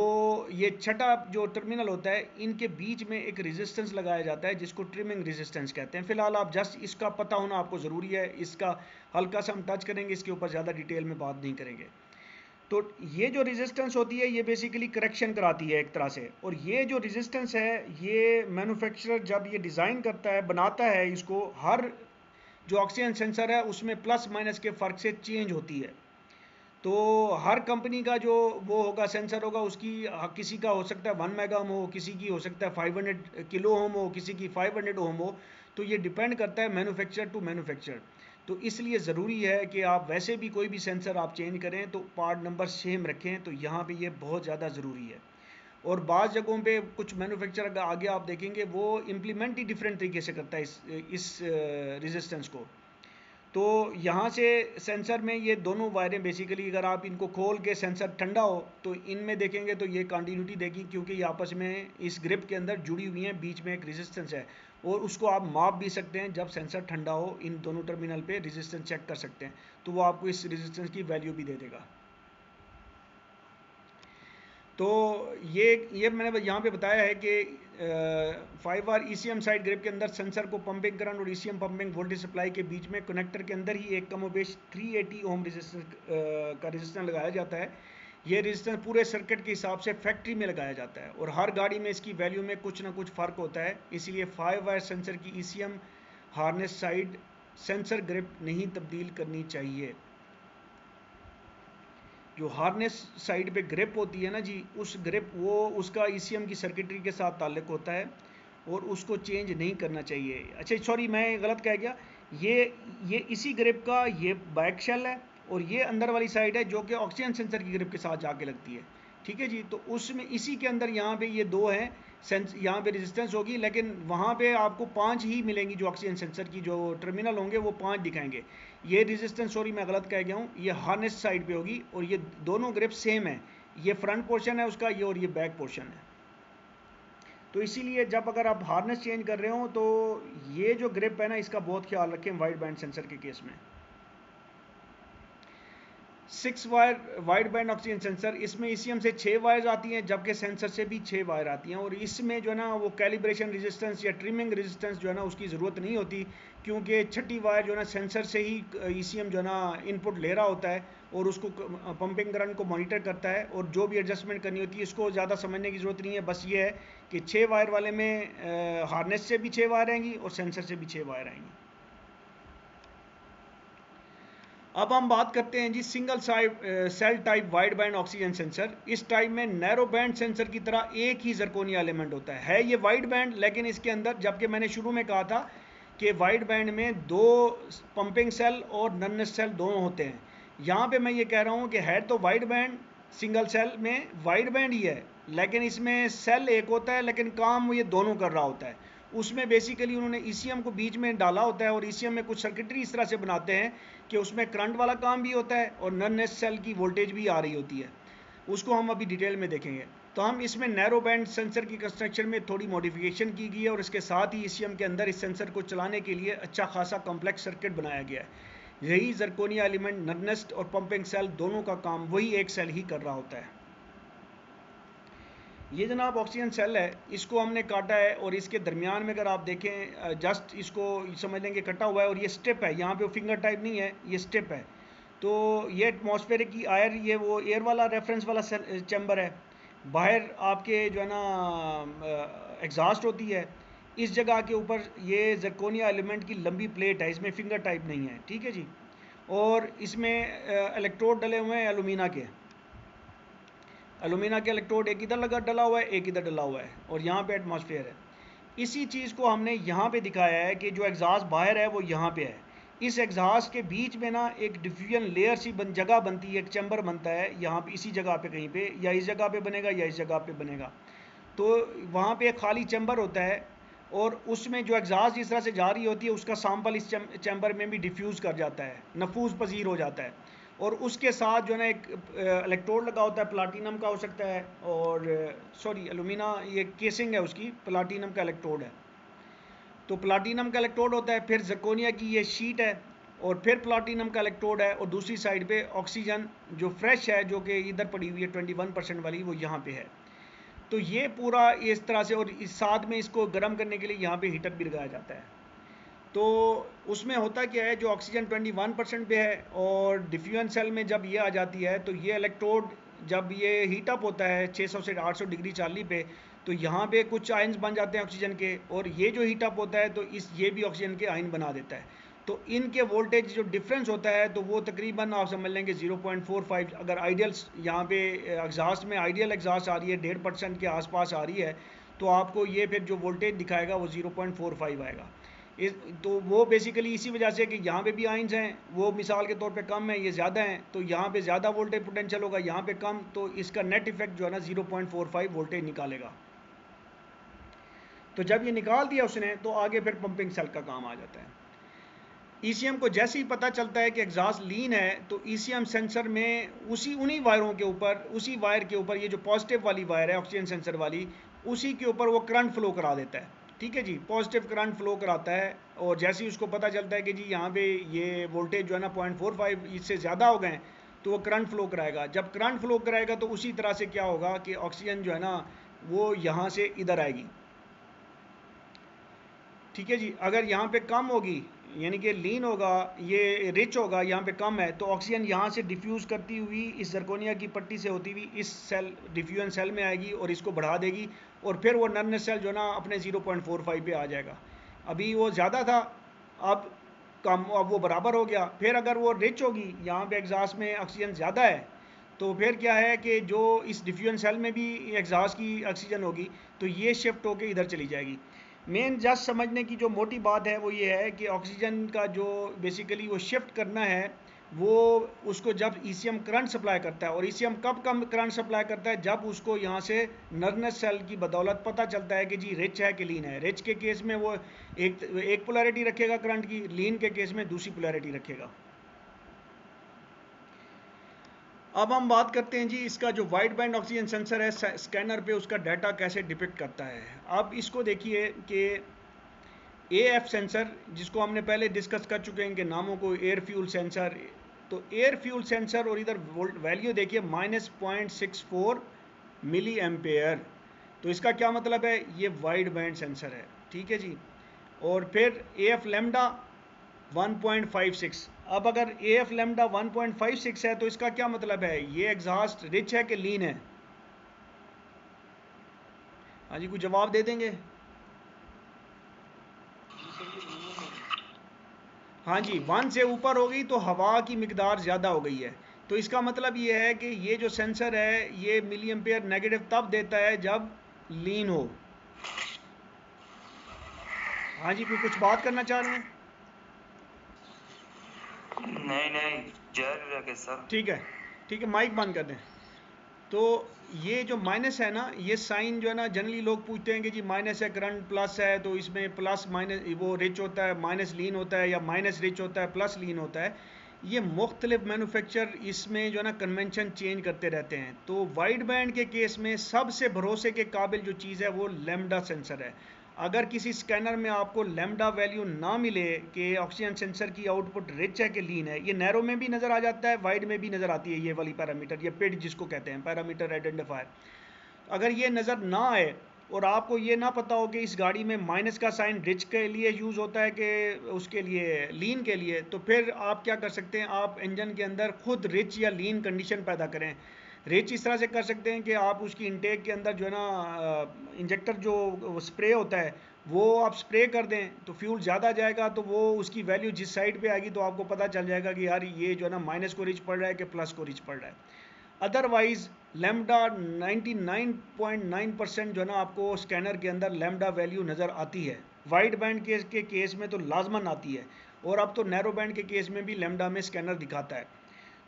[SPEAKER 1] ये छठा जो टर्मिनल होता है इनके बीच में एक रेजिस्टेंस लगाया जाता है जिसको ट्रिमिंग रेजिस्टेंस कहते हैं। फिलहाल आप जस्ट इसका पता होना आपको ज़रूरी है, इसका हल्का सा हम टच करेंगे, इसके ऊपर ज़्यादा डिटेल में बात नहीं करेंगे। तो ये जो रेजिस्टेंस होती है ये बेसिकली करेक्शन कराती है एक तरह से, और ये जो रेजिस्टेंस है ये मैन्युफैक्चरर जब ये डिज़ाइन करता है बनाता है इसको, हर जो ऑक्सीजन सेंसर है उसमें प्लस माइनस के फ़र्क से चेंज होती है। तो हर कंपनी का जो वो होगा सेंसर होगा उसकी किसी का हो सकता है 1 मेगा ओम हो, किसी की हो सकता है 500 किलो ओम हो, किसी की 500 ओम हो। तो ये डिपेंड करता है मैन्युफैक्चरर टू मैन्युफैक्चरर। तो इसलिए ज़रूरी है कि आप वैसे भी कोई भी सेंसर आप चेंज करें तो पार्ट नंबर सेम रखें, तो यहाँ पे ये बहुत ज़्यादा ज़रूरी है। और बाज़ जगहों पे कुछ मैन्युफैक्चरर आगे आप देखेंगे वो इम्प्लीमेंट ही डिफरेंट तरीके से करता है इस रेजिस्टेंस को। तो यहाँ से सेंसर में ये दोनों वायरें बेसिकली अगर आप इनको खोल के सेंसर ठंडा हो तो इनमें देखेंगे तो ये कंटिन्यूटी देगी क्योंकि ये आपस में इस ग्रिप के अंदर जुड़ी हुई हैं, बीच में एक रेजिस्टेंस है और उसको आप माप भी सकते हैं। जब सेंसर ठंडा हो इन दोनों टर्मिनल पे रेजिस्टेंस चेक कर सकते हैं तो वो आपको इस रेजिस्टेंस की वैल्यू भी दे देगा। तो ये मैंने यहाँ पे बताया है कि 5 वायर ईसीएम साइड ग्रिप के अंदर सेंसर को पंपिंग करंट और ईसीएम पंपिंग वोल्टेज सप्लाई के बीच में कनेक्टर के अंदर ही एक कमोबेश 380 ओम रेजिस्टेंस का रेजिस्टेंस लगाया जाता है। ये रेजिस्टेंस पूरे सर्किट के हिसाब से फैक्ट्री में लगाया जाता है और हर गाड़ी में इसकी वैल्यू में कुछ ना कुछ फ़र्क होता है, इसलिए 5 वायर सेंसर की ECM harness side sensor grip नहीं तब्दील करनी चाहिए। जो हार्नेस साइड पे ग्रिप होती है ना जी, उस ग्रिप वो उसका ईसीएम की सर्किटरी के साथ ताल्लुक होता है और उसको चेंज नहीं करना चाहिए। अच्छा सॉरी मैं गलत कह गया, ये इसी ग्रिप का ये बैक शेल है और ये अंदर वाली साइड है जो कि ऑक्सीजन सेंसर की ग्रिप के साथ जाके लगती है। ठीक है जी, तो उसमें इसी के अंदर यहाँ पे ये दो हैं सेंस, यहाँ पे रेजिस्टेंस होगी लेकिन वहाँ पे आपको 5 ही मिलेंगी, जो ऑक्सीजन सेंसर की जो टर्मिनल होंगे वो 5 दिखाएंगे। ये रेजिस्टेंस सॉरी मैं गलत कह गया हूँ, ये हार्नेस साइड पे होगी और ये दोनों ग्रिप सेम है, ये फ्रंट पोर्शन है उसका ये और ये बैक पोर्शन है। तो इसीलिए जब अगर आप हार्नेस चेंज कर रहे हो तो ये जो ग्रिप है ना इसका बहुत ख्याल रखें वाइड बैंड सेंसर के केस में। 6 wire wide band oxygen sensor, इसमें ईसीएम से 6 वायर्स आती हैं जबकि सेंसर से भी 6 वायर आती हैं और इसमें जो है ना वो कैलिब्रेशन रेजिस्टेंस या ट्रिमिंग रेजिस्टेंस जो है ना उसकी ज़रूरत नहीं होती क्योंकि छठी वायर जो है ना सेंसर से ही ईसीएम जो है ना इनपुट ले रहा होता है और उसको पंपिंग करंट को मॉनिटर करता है और जो भी एडजस्टमेंट करनी होती है इसको ज़्यादा समझने की ज़रूरत नहीं है। बस ये है कि 6 वायर वाले में हार्नेस से भी 6 वायर आएंगी और सेंसर से भी 6 वायर आएंगी। अब हम बात करते हैं जी single cell type wide band oxygen sensor. इस टाइप में नैरो बैंड सेंसर की तरह एक ही जरकोनिया एलिमेंट होता है ये वाइड बैंड, लेकिन इसके अंदर जबकि मैंने शुरू में कहा था कि वाइड बैंड में दो पंपिंग सेल और नन नेस्ट सेल दोनों होते हैं। यहाँ पे मैं ये कह रहा हूँ कि है तो वाइड बैंड सिंगल सेल में वाइड बैंड ही है, लेकिन इसमें सेल एक होता है लेकिन काम ये दोनों कर रहा होता है। उसमें बेसिकली उन्होंने ईसीएम को बीच में डाला होता है और ईसीएम में कुछ सर्किटरी इस तरह से बनाते हैं कि उसमें करंट वाला काम भी होता है और नन नेस्ट सेल की वोल्टेज भी आ रही होती है। उसको हम अभी डिटेल में देखेंगे। तो हम इसमें नैरो बैंड सेंसर की कंस्ट्रक्शन में थोड़ी मॉडिफिकेशन की गई है और इसके साथ ही ईसीएम के अंदर इस सेंसर को चलाने के लिए अच्छा खासा कॉम्प्लेक्स सर्किट बनाया गया है। यही जरकोनिया एलिमेंट नन नेस्ट और पंपिंग सेल दोनों का काम वही एक सेल ही कर रहा होता है। ये जनाब ऑक्सीजन सेल है, इसको हमने काटा है और इसके दरमियान में अगर आप देखें जस्ट इसको समझ लेंगे कटा हुआ है और ये स्टेप है, यहाँ पे फिंगर टाइप नहीं है, ये स्टेप है। तो ये एटमॉस्फेयर की आयर, ये वो एयर वाला रेफरेंस वाला चैम्बर है। बाहर आपके जो है ना एग्जॉस्ट होती है, इस जगह के ऊपर ये जरकोनिया एलिमेंट की लंबी प्लेट है, इसमें फिंगर टाइप नहीं है, ठीक है जी। और इसमें इलेक्ट्रोड डले हुए हैं एलुमिना के, एलुमिना के इलेक्ट्रोड एक इधर लगा डला हुआ है, एक इधर डला हुआ है और यहाँ पे एटमॉस्फेयर है। इसी चीज़ को हमने यहाँ पे दिखाया है कि जो एग्जॉस्ट बाहर है वो यहाँ पे है। इस एग्जॉस्ट के बीच में ना एक डिफ्यूजन लेयर सी जगह बनती है, एक चैम्बर बनता है यहाँ पे, इसी जगह पे कहीं पे, या इस जगह पे बनेगा या इस जगह पे बनेगा। तो वहाँ पे एक खाली चैम्बर होता है और उसमें जो एग्जॉस्ट जिस तरह से जा रही होती है उसका सैंपल इस चैम्बर में भी डिफ्यूज़ कर जाता है, नफूज पजीर हो जाता है। और उसके साथ जो है ना एक इलेक्ट्रोड लगा होता है, प्लाटीनम का हो सकता है, और सॉरी एलुमिना, ये केसिंग है उसकी, प्लाटीनम का इलेक्ट्रोड है। तो प्लाटीनम का इलेक्ट्रोड होता है, फिर जर्कोनिया की ये शीट है और फिर प्लाटीनम का इलेक्ट्रोड है और दूसरी साइड पे ऑक्सीजन जो फ्रेश है, जो कि इधर पड़ी हुई है 21% वाली, वो यहाँ पे है। तो ये पूरा इस तरह से, और इस साथ में इसको गर्म करने के लिए यहाँ पे हीटर भी लगाया जाता है। तो उसमें होता क्या है, जो ऑक्सीजन 21% पे है और डिफ्यूजन सेल में जब ये आ जाती है तो ये इलेक्ट्रोड जब ये हीटअप होता है 600 से 800 डिग्री चार्ली पे, तो यहाँ पे कुछ आयन्स बन जाते हैं ऑक्सीजन के, और ये जो हीटअप होता है तो ये भी ऑक्सीजन के आयन बना देता है। तो इनके वोल्टेज जो डिफरेंस होता है तो वो तकरीबन आप समझ लेंगे 0.45। अगर आइडियल यहाँ पे एग्जॉस्ट में आइडियल एग्जॉस्ट आ रही है 1.5% के आसपास आ रही है, तो आपको ये फिर जो वोल्टेज दिखाएगा वो 0.45 आएगा। तो वो बेसिकली इसी वजह से कि यहाँ पे भी आइंस हैं, वो मिसाल के तौर पे कम है, ये ज़्यादा हैं, तो यहाँ पे ज़्यादा वोल्टेज पोटेंशियल होगा, यहाँ पे कम, तो इसका नेट इफेक्ट जो है ना 0.45 वोल्टेज निकालेगा। तो जब ये निकाल दिया उसने तो आगे फिर पंपिंग सेल का काम आ जाता है। ईसीएम को जैसे ही पता चलता है कि एग्जॉस्ट लीन है तो ईसीएम सेंसर में उन्हीं वायरों के ऊपर, उसी वायर के ऊपर, ये जो पॉजिटिव वाली वायर है ऑक्सीजन सेंसर वाली, उसी के ऊपर वो करंट फ्लो करा देता है, ठीक है जी। पॉजिटिव करंट फ्लो कराता है और जैसे ही उसको पता चलता है कि जी यहाँ पे ये वोल्टेज जो है ना 0.45 इससे ज़्यादा हो गए, तो वो करंट फ्लो कराएगा। जब करंट फ्लो कराएगा तो उसी तरह से क्या होगा कि ऑक्सीजन जो है ना वो यहाँ से इधर आएगी, ठीक है जी। अगर यहाँ पे कम होगी, यानी कि लीन होगा, ये रिच होगा, यहाँ पे कम है, तो ऑक्सीजन यहाँ से डिफ्यूज़ करती हुई इस जरकोनिया की पट्टी से होती हुई इस सेल डिफ्यूजन सेल में आएगी और इसको बढ़ा देगी, और फिर वो नन सेल जो ना अपने 0.45 पे आ जाएगा। अभी वो ज़्यादा था, अब कम, अब वो बराबर हो गया। फिर अगर वो रिच होगी, यहाँ पे एग्जॉस्ट में ऑक्सीजन ज़्यादा है, तो फिर क्या है कि जो इस डिफ्यूजन सेल में भी एग्जॉस्ट की ऑक्सीजन होगी तो ये शिफ्ट होकर इधर चली जाएगी। मेन जस्ट समझने की जो मोटी बात है वो ये है कि ऑक्सीजन का जो बेसिकली वो शिफ्ट करना है, वो उसको जब ईसीएम करंट सप्लाई करता है, और ईसीएम कब कम करंट सप्लाई करता है, जब उसको यहाँ से नर्वस सेल की बदौलत पता चलता है कि जी रिच है कि लीन है। रिच के केस में वो एक पोलैरिटी रखेगा करंट की, लीन के केस में दूसरी पोलैरिटी रखेगा। अब हम बात करते हैं जी इसका जो वाइड बैंड ऑक्सीजन सेंसर है स्कैनर पे, उसका डाटा कैसे डिपिक्ट करता है। अब इसको देखिए कि एएफ सेंसर, जिसको हमने पहले डिस्कस कर चुके हैं कि नामों को, एयर फ्यूल सेंसर, तो एयर फ्यूल सेंसर, और इधर वैल्यू देखिए -0.64 मिली एम्पेयर। तो इसका क्या मतलब है, ये वाइड बैंड सेंसर है, ठीक है जी। और फिर एएफ लैम्डा 1.56। अब अगर एएफ लैम्डा 1.56 है तो इसका क्या मतलब है, ये एग्जॉस्ट रिच है कि लीन है? हाँ जी, कुछ जवाब दे देंगे? हाँ जी, 1 से ऊपर हो गई तो हवा की मिकदार ज़्यादा हो गई है। तो इसका मतलब ये है कि ये जो सेंसर है ये मिली एम्पेयर नेगेटिव तब देता है जब लीन हो। हाँ जी, कोई कुछ बात करना चाह रहे हैं?
[SPEAKER 3] नहीं नहीं, जारी रखे सर।
[SPEAKER 1] ठीक है, ठीक है, माइक बंद कर दें। तो ये जो माइनस है ना, ये साइन जो है ना, जनरली लोग पूछते हैं कि जी माइनस है करंट, प्लस है तो इसमें प्लस माइनस वो रिच होता है, माइनस लीन होता है, या माइनस रिच होता है प्लस लीन होता है। ये मुख्तलिफ मैन्युफैक्चर इसमें जो है ना कन्वेंशन चेंज करते रहते हैं। तो वाइड बैंड के केस में सबसे भरोसे के काबिल जो चीज़ है वो लैम्डा सेंसर है। अगर किसी स्कैनर में आपको लैम्डा वैल्यू ना मिले कि ऑक्सीजन सेंसर की आउटपुट रिच है कि लीन है, ये नैरो में भी नज़र आ जाता है, वाइड में भी नज़र आती है ये वाली पैरामीटर, ये पिड जिसको कहते हैं, पैरामीटर आइडेंटिफायर। अगर ये नज़र ना आए और आपको ये ना पता हो कि इस गाड़ी में माइनस का साइन रिच के लिए यूज़ होता है कि उसके लिए लीन के लिए, तो फिर आप क्या कर सकते हैं, आप इंजन के अंदर खुद रिच या लीन कंडीशन पैदा करें। रिच इस तरह से कर सकते हैं कि आप उसकी इंटेक के अंदर जो है ना इंजेक्टर जो स्प्रे होता है वो आप स्प्रे कर दें, तो फ्यूल ज़्यादा जाएगा, तो वो उसकी वैल्यू जिस साइड पे आएगी तो आपको पता चल जाएगा कि यार ये जो है ना माइनस को रिच पड़ रहा है कि प्लस को रिच पड़ रहा है। अदरवाइज लैम्डा 99.9% जो है ना आपको स्कैनर के अंदर लैम्डा वैल्यू नज़र आती है। वाइड बैंड के केस में तो लाजमन आती है, और अब तो नैरो बैंड के केस में भी लैम्डा में स्कैनर दिखाता है।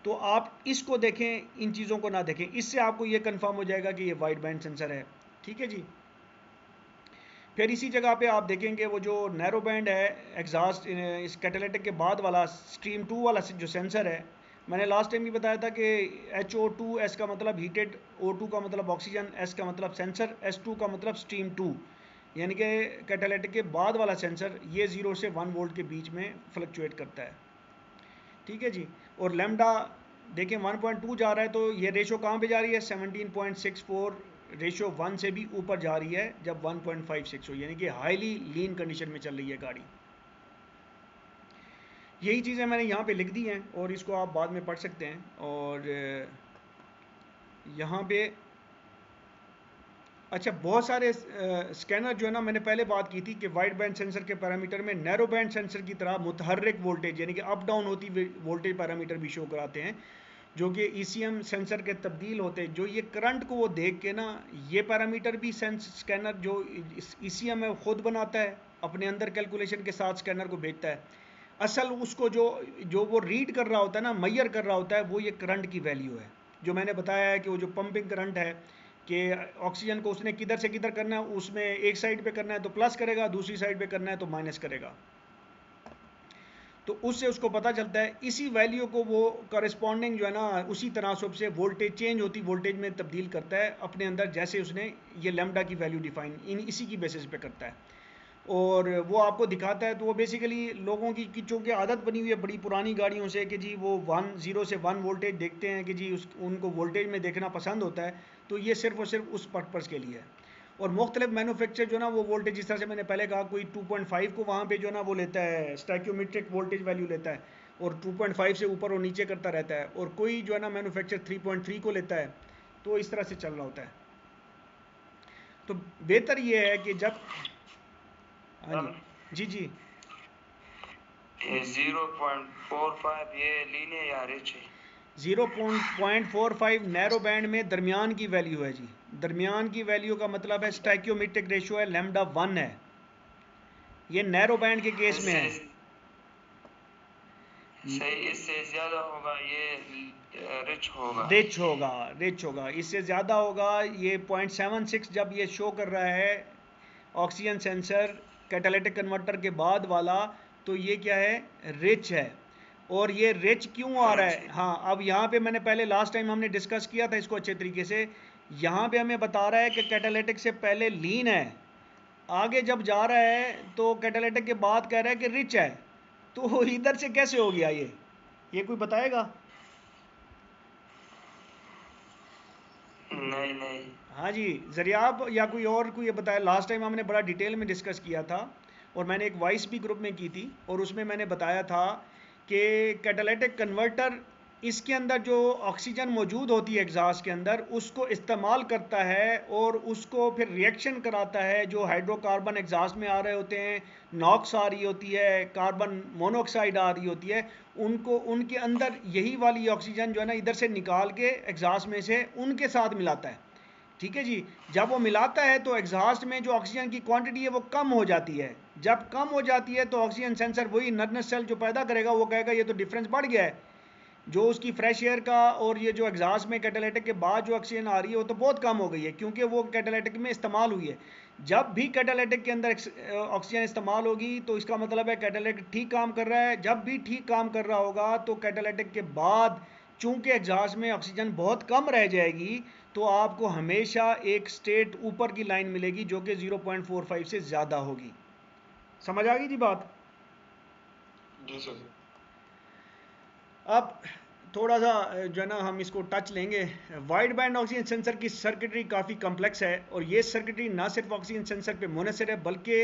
[SPEAKER 1] तो आप इसको देखें, इन चीज़ों को ना देखें, इससे आपको ये कंफर्म हो जाएगा कि ये वाइड बैंड सेंसर है। ठीक है जी। फिर इसी जगह पे आप देखेंगे वो जो नैरो बैंड है एग्जॉस्ट, इस कैटालिटिक के बाद वाला स्ट्रीम 2 वाला जो सेंसर है, मैंने लास्ट टाइम भी बताया था कि HO2, S का मतलब हीटेड, O2 का मतलब ऑक्सीजन, S का मतलब सेंसर, S2 का मतलब स्ट्रीम 2, यानी कि कैटालिटिक के बाद वाला सेंसर, ये 0 से 1 वोल्ट के बीच में फ्लक्चुएट करता है। ठीक है जी। और लैम्डा देखें 1.2 जा रहा है, तो ये रेशो कहाँ पे जा रही है, 17.64 रेशो 1 से भी ऊपर जा रही है जब 1.56 हो, यानी कि हाईली लीन कंडीशन में चल रही है गाड़ी। यही चीज़ें मैंने यहाँ पे लिख दी हैं और इसको आप बाद में पढ़ सकते हैं। और यहाँ पे अच्छा, बहुत सारे स्कैनर जो है ना, मैंने पहले बात की थी कि वाइड बैंड सेंसर के पैरामीटर में नैरो बैंड सेंसर की तरह मुतहर्रिक वोल्टेज यानी कि अप डाउन होती वोल्टेज पैरामीटर भी शो कराते हैं, जो कि ECM सेंसर के तब्दील होते हैं। जो ये करंट को वो देख के ना, ये पैरामीटर भी स्कैनर जो ECM है वो खुद बनाता है, अपने अंदर कैलकुलेशन के साथ स्कैनर को भेजता है। असल उसको जो जो वो रीड कर रहा होता है ना, मैयर कर रहा होता है, वो ये करंट की वैल्यू है। जो मैंने बताया है कि वो जो पंपिंग करंट है कि ऑक्सीजन को उसने किधर से किधर करना है, उसमें एक साइड पे करना है तो प्लस करेगा, दूसरी साइड पे करना है तो माइनस करेगा। तो उससे उसको पता चलता है, इसी वैल्यू को वो करस्पॉन्डिंग जो है ना उसी तनासब से वोल्टेज चेंज होती वोल्टेज में तब्दील करता है अपने अंदर, जैसे उसने ये लैम्डा की वैल्यू डिफाइन इसी की बेसिस पे करता है और वो आपको दिखाता है। तो वो बेसिकली लोगों की चूँकि आदत बनी हुई है बड़ी पुरानी गाड़ियों से कि जी वो 0 से 1 वोल्टेज देखते हैं कि जी उनको वोल्टेज में देखना पसंद होता है, तो ये सिर्फ और सिर्फ उस पर्पज़ के लिए है। और मुख्तलिफ मैन्युफैक्चर जो ना वो वोल्टेज, जिस तरह से मैंने पहले कहा, कोई 2.5 को वहाँ पे जो ना वो लेता है, स्टैक्योमेट्रिक वोल्टेज वैल्यू लेता है और 2.5 से ऊपर और नीचे करता रहता है, और कोई जो है ना मैन्युफैक्चर 3.3 को लेता है। तो इस तरह से चल रहा होता है। तो बेहतर ये है कि जब, हाँ जी, जी
[SPEAKER 3] 0.45 ये लीन है या रिच है?
[SPEAKER 1] 0.45 नैरो बैंड में दरमियान की वैल्यू है जी। दरमियान की वैल्यू का मतलब है स्टैक्योमेट्रिक रेशियो है लैम्डा 1 है, ये नैरो बैंड के केस में है।
[SPEAKER 3] सही, इससे ज्यादा होगा ये रिच होगा।
[SPEAKER 1] रिच होगा, इससे ज़्यादा होगा। ये 0.76 जब ये शो कर रहा है ऑक्सीजन सेंसर कैटालिटिक कन्वर्टर के बाद वाला, तो ये क्या है, रिच है। और ये रिच क्यों आ रहा है, हाँ अब यहाँ पे मैंने पहले लास्ट टाइम हमने डिस्कस किया था इसको अच्छे तरीके से। यहाँ पे हमें बता रहा है कि कैटालिटिक से पहले लीन है, आगे जब जा रहा है तो कैटालिटिक के बाद कह रहा है कि रिच है। तो इधर से कैसे हो गया ये कोई बताएगा?
[SPEAKER 3] नहीं।
[SPEAKER 1] हाँ जी, ज़रियाब या कोई और कोई ये बताया। लास्ट टाइम हमने बड़ा डिटेल में डिस्कस किया था और मैंने एक वॉइस भी ग्रुप में की थी, और उसमें मैंने बताया था कि कैटालिटिक कन्वर्टर इसके अंदर जो ऑक्सीजन मौजूद होती है एग्जॉस्ट के अंदर, उसको इस्तेमाल करता है और उसको फिर रिएक्शन कराता है। जो हाइड्रोकार्बन एग्जॉस्ट में आ रहे होते हैं, नॉक्स आ रही होती है, कार्बन मोनोऑक्साइड आ रही होती है, उनको उनके अंदर यही वाली ऑक्सीजन जो है ना इधर से निकाल के एग्जॉस्ट में से उनके साथ मिलाता है। ठीक है जी। जब वो मिलाता है तो एग्जॉस्ट में जो ऑक्सीजन की क्वांटिटी है वो कम हो जाती है, जब कम हो जाती है तो ऑक्सीजन सेंसर वही नर्वस सेल जो पैदा करेगा वो कहेगा ये तो डिफरेंस बढ़ गया है, जो उसकी फ्रेश एयर का और ये जो एग्जॉस्ट में कैटालिटिक के बाद जो ऑक्सीजन आ रही है वो तो बहुत कम हो गई है, क्योंकि वो कैटालिटिक में इस्तेमाल हुई है। जब भी कैटालिटिक के अंदर ऑक्सीजन इस्तेमाल होगी तो इसका मतलब है कैटालिटिक ठीक काम कर रहा है। जब भी ठीक काम कर रहा होगा तो कैटालिटिक के बाद चूंकि एग्जॉस्ट में ऑक्सीजन बहुत कम रह जाएगी तो आपको हमेशा एक स्टेट ऊपर की लाइन मिलेगी जो कि 0.45 से ज़्यादा होगी। समझ आ गई जी बात?
[SPEAKER 2] जी सर।
[SPEAKER 1] अब थोड़ा सा जो है ना हम इसको टच लेंगे। वाइड बैंड ऑक्सीजन सेंसर की सर्किटरी काफ़ी कम्प्लेक्स है और ये सर्किटरी ना सिर्फ ऑक्सीजन सेंसर पे मुनहसर है बल्कि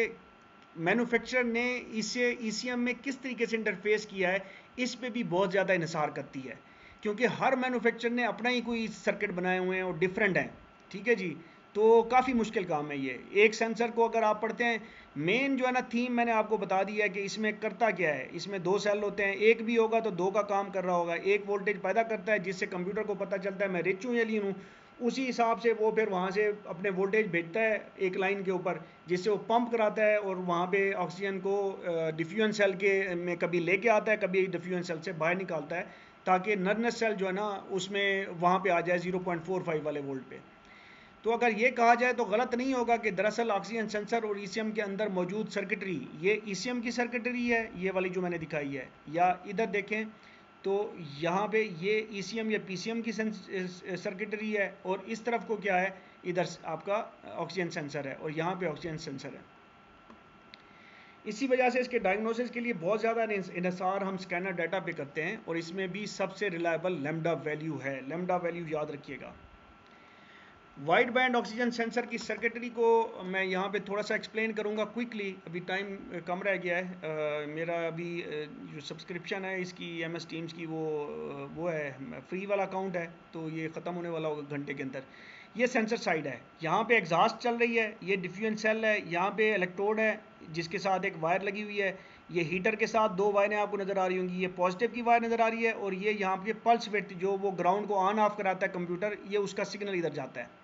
[SPEAKER 1] मैन्युफैक्चरर ने इसे ईसीएम में किस तरीके से इंटरफेस किया है इस पे भी बहुत ज़्यादा इन्हिसार करती है, क्योंकि हर मैन्युफैक्चरर ने अपना ही कोई सर्किट बनाए हुए हैं और डिफरेंट हैं। ठीक है जी, तो काफ़ी मुश्किल काम है ये। एक सेंसर को अगर आप पढ़ते हैं, मेन जो है ना थीम मैंने आपको बता दिया है कि इसमें करता क्या है। इसमें दो सेल होते हैं, एक भी होगा तो दो का काम कर रहा होगा। एक वोल्टेज पैदा करता है जिससे कंप्यूटर को पता चलता है मैं रिच हूँ या लीन हूँ, उसी हिसाब से वो फिर वहाँ से अपने वोल्टेज भेजता है एक लाइन के ऊपर, जिससे वो पंप कराता है और वहाँ पे ऑक्सीजन को डिफ्यूजन सेल के में कभी लेके आता है, कभी डिफ्यूजन सेल से बाहर निकालता है, ताकि नर्वस सेल जो है ना उसमें वहाँ पे आ जाए 0.45 वाले वोल्ट पे। तो अगर ये कहा जाए तो गलत नहीं होगा कि दरअसल ऑक्सीजन सेंसर और ईसीएम के अंदर मौजूद सर्किटरी ये ईसीएम की सर्किटरी है, ये वाली जो मैंने दिखाई है, या इधर देखें तो यहाँ पे ये ईसीएम या पीसीएम की सर्किटरी है और इस तरफ को क्या है, इधर आपका ऑक्सीजन सेंसर है और यहाँ पे ऑक्सीजन सेंसर है। इसी वजह से इसके डायग्नोसिस के लिए बहुत ज़्यादा इन्हिसार हम स्कैनर डाटा पे करते हैं और इसमें भी सबसे रिलायबल लैम्डा वैल्यू है। लैम्डा वैल्यू याद रखिएगा। वाइड बैंड ऑक्सीजन सेंसर की सर्किटरी को मैं यहाँ पे थोड़ा सा एक्सप्लेन करूँगा क्विकली, अभी टाइम कम रह गया है। मेरा अभी जो सब्सक्रिप्शन है इसकी MS टीम्स की वो है फ्री वाला अकाउंट है, तो ये ख़त्म होने वाला होगा घंटे के अंदर। ये सेंसर साइड है, यहाँ पे एग्जॉस्ट चल रही है, ये डिफ्यूजन सेल है, यहाँ पे इलेक्ट्रोड है जिसके साथ एक वायर लगी हुई है, ये हीटर के साथ दो वायरें आपको नज़र आ रही होंगी, ये पॉजिटिव की वायर नज़र आ रही है और ये यहाँ पे पल्स विड्थ जो वो ग्राउंड को ऑन ऑफ कराता है कंप्यूटर, ये उसका सिग्नल इधर जाता है।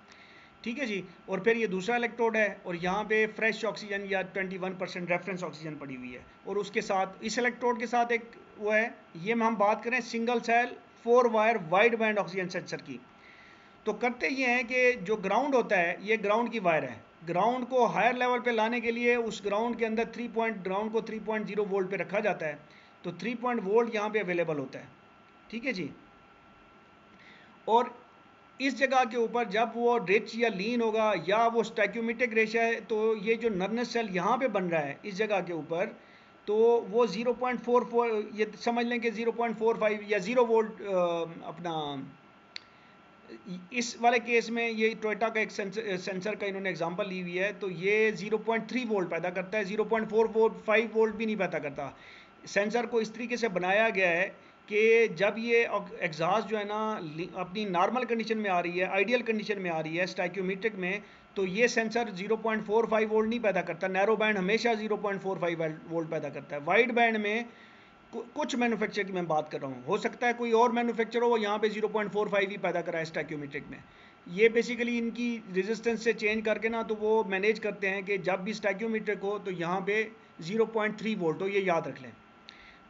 [SPEAKER 1] ठीक है जी, और फिर ये दूसरा इलेक्ट्रोड है और यहाँ पे फ्रेश ऑक्सीजन या 21% रेफरेंस ऑक्सीजन पड़ी हुई है और उसके साथ इस इलेक्ट्रोड के साथ एक वो है। ये हम बात करें single cell 4 wire wide band oxygen sensor की, तो करते ये हैं कि जो ग्राउंड होता है ये ग्राउंड की वायर है, ग्राउंड को हायर लेवल पे लाने के लिए उस ग्राउंड के अंदर ग्राउंड को 3.0 वोल्ट पे रखा जाता है, तो 3 वोल्ट यहाँ पे अवेलेबल होता है। ठीक है जी, और इस जगह के ऊपर जब वो रिच या लीन होगा या वो स्टैक्योमीट्रिक रेशियो है, तो ये जो नर्वस सेल यहाँ पे बन रहा है इस जगह के ऊपर, तो वो 0.44 ये समझ लें कि 0.45 या 0 वोल्ट अपना इस वाले केस में ये टोयोटा का एक सेंसर का इन्होंने एग्जांपल ली हुई है, तो ये 0.3 वोल्ट पैदा करता है, 0.45 वोल्ट भी नहीं पैदा करता। सेंसर को इस तरीके से बनाया गया है कि जब ये एग्जॉस्ट जो है ना अपनी नॉर्मल कंडीशन में आ रही है, आइडियल कंडीशन में आ रही है स्टैक्योमीट्रिक में, तो ये सेंसर 0.45 वोल्ट नहीं पैदा करता। नैरो बैंड हमेशा 0.45 वोल्ट पैदा करता है। वाइड बैंड में कुछ मैन्युफैक्चर की मैं बात कर रहा हूँ, हो सकता है कोई और मैन्युफैक्चर हो यहाँ पे 0.45 ही पैदा करा है स्टैक्योमीट्रिक में। ये बेसिकली इनकी रेजिस्टेंस से चेंज करके ना तो वो मैनेज करते हैं कि जब भी स्टैक्योमीट्रिक हो तो यहाँ पे 0.3 वोल्ट हो, ये याद रख लें।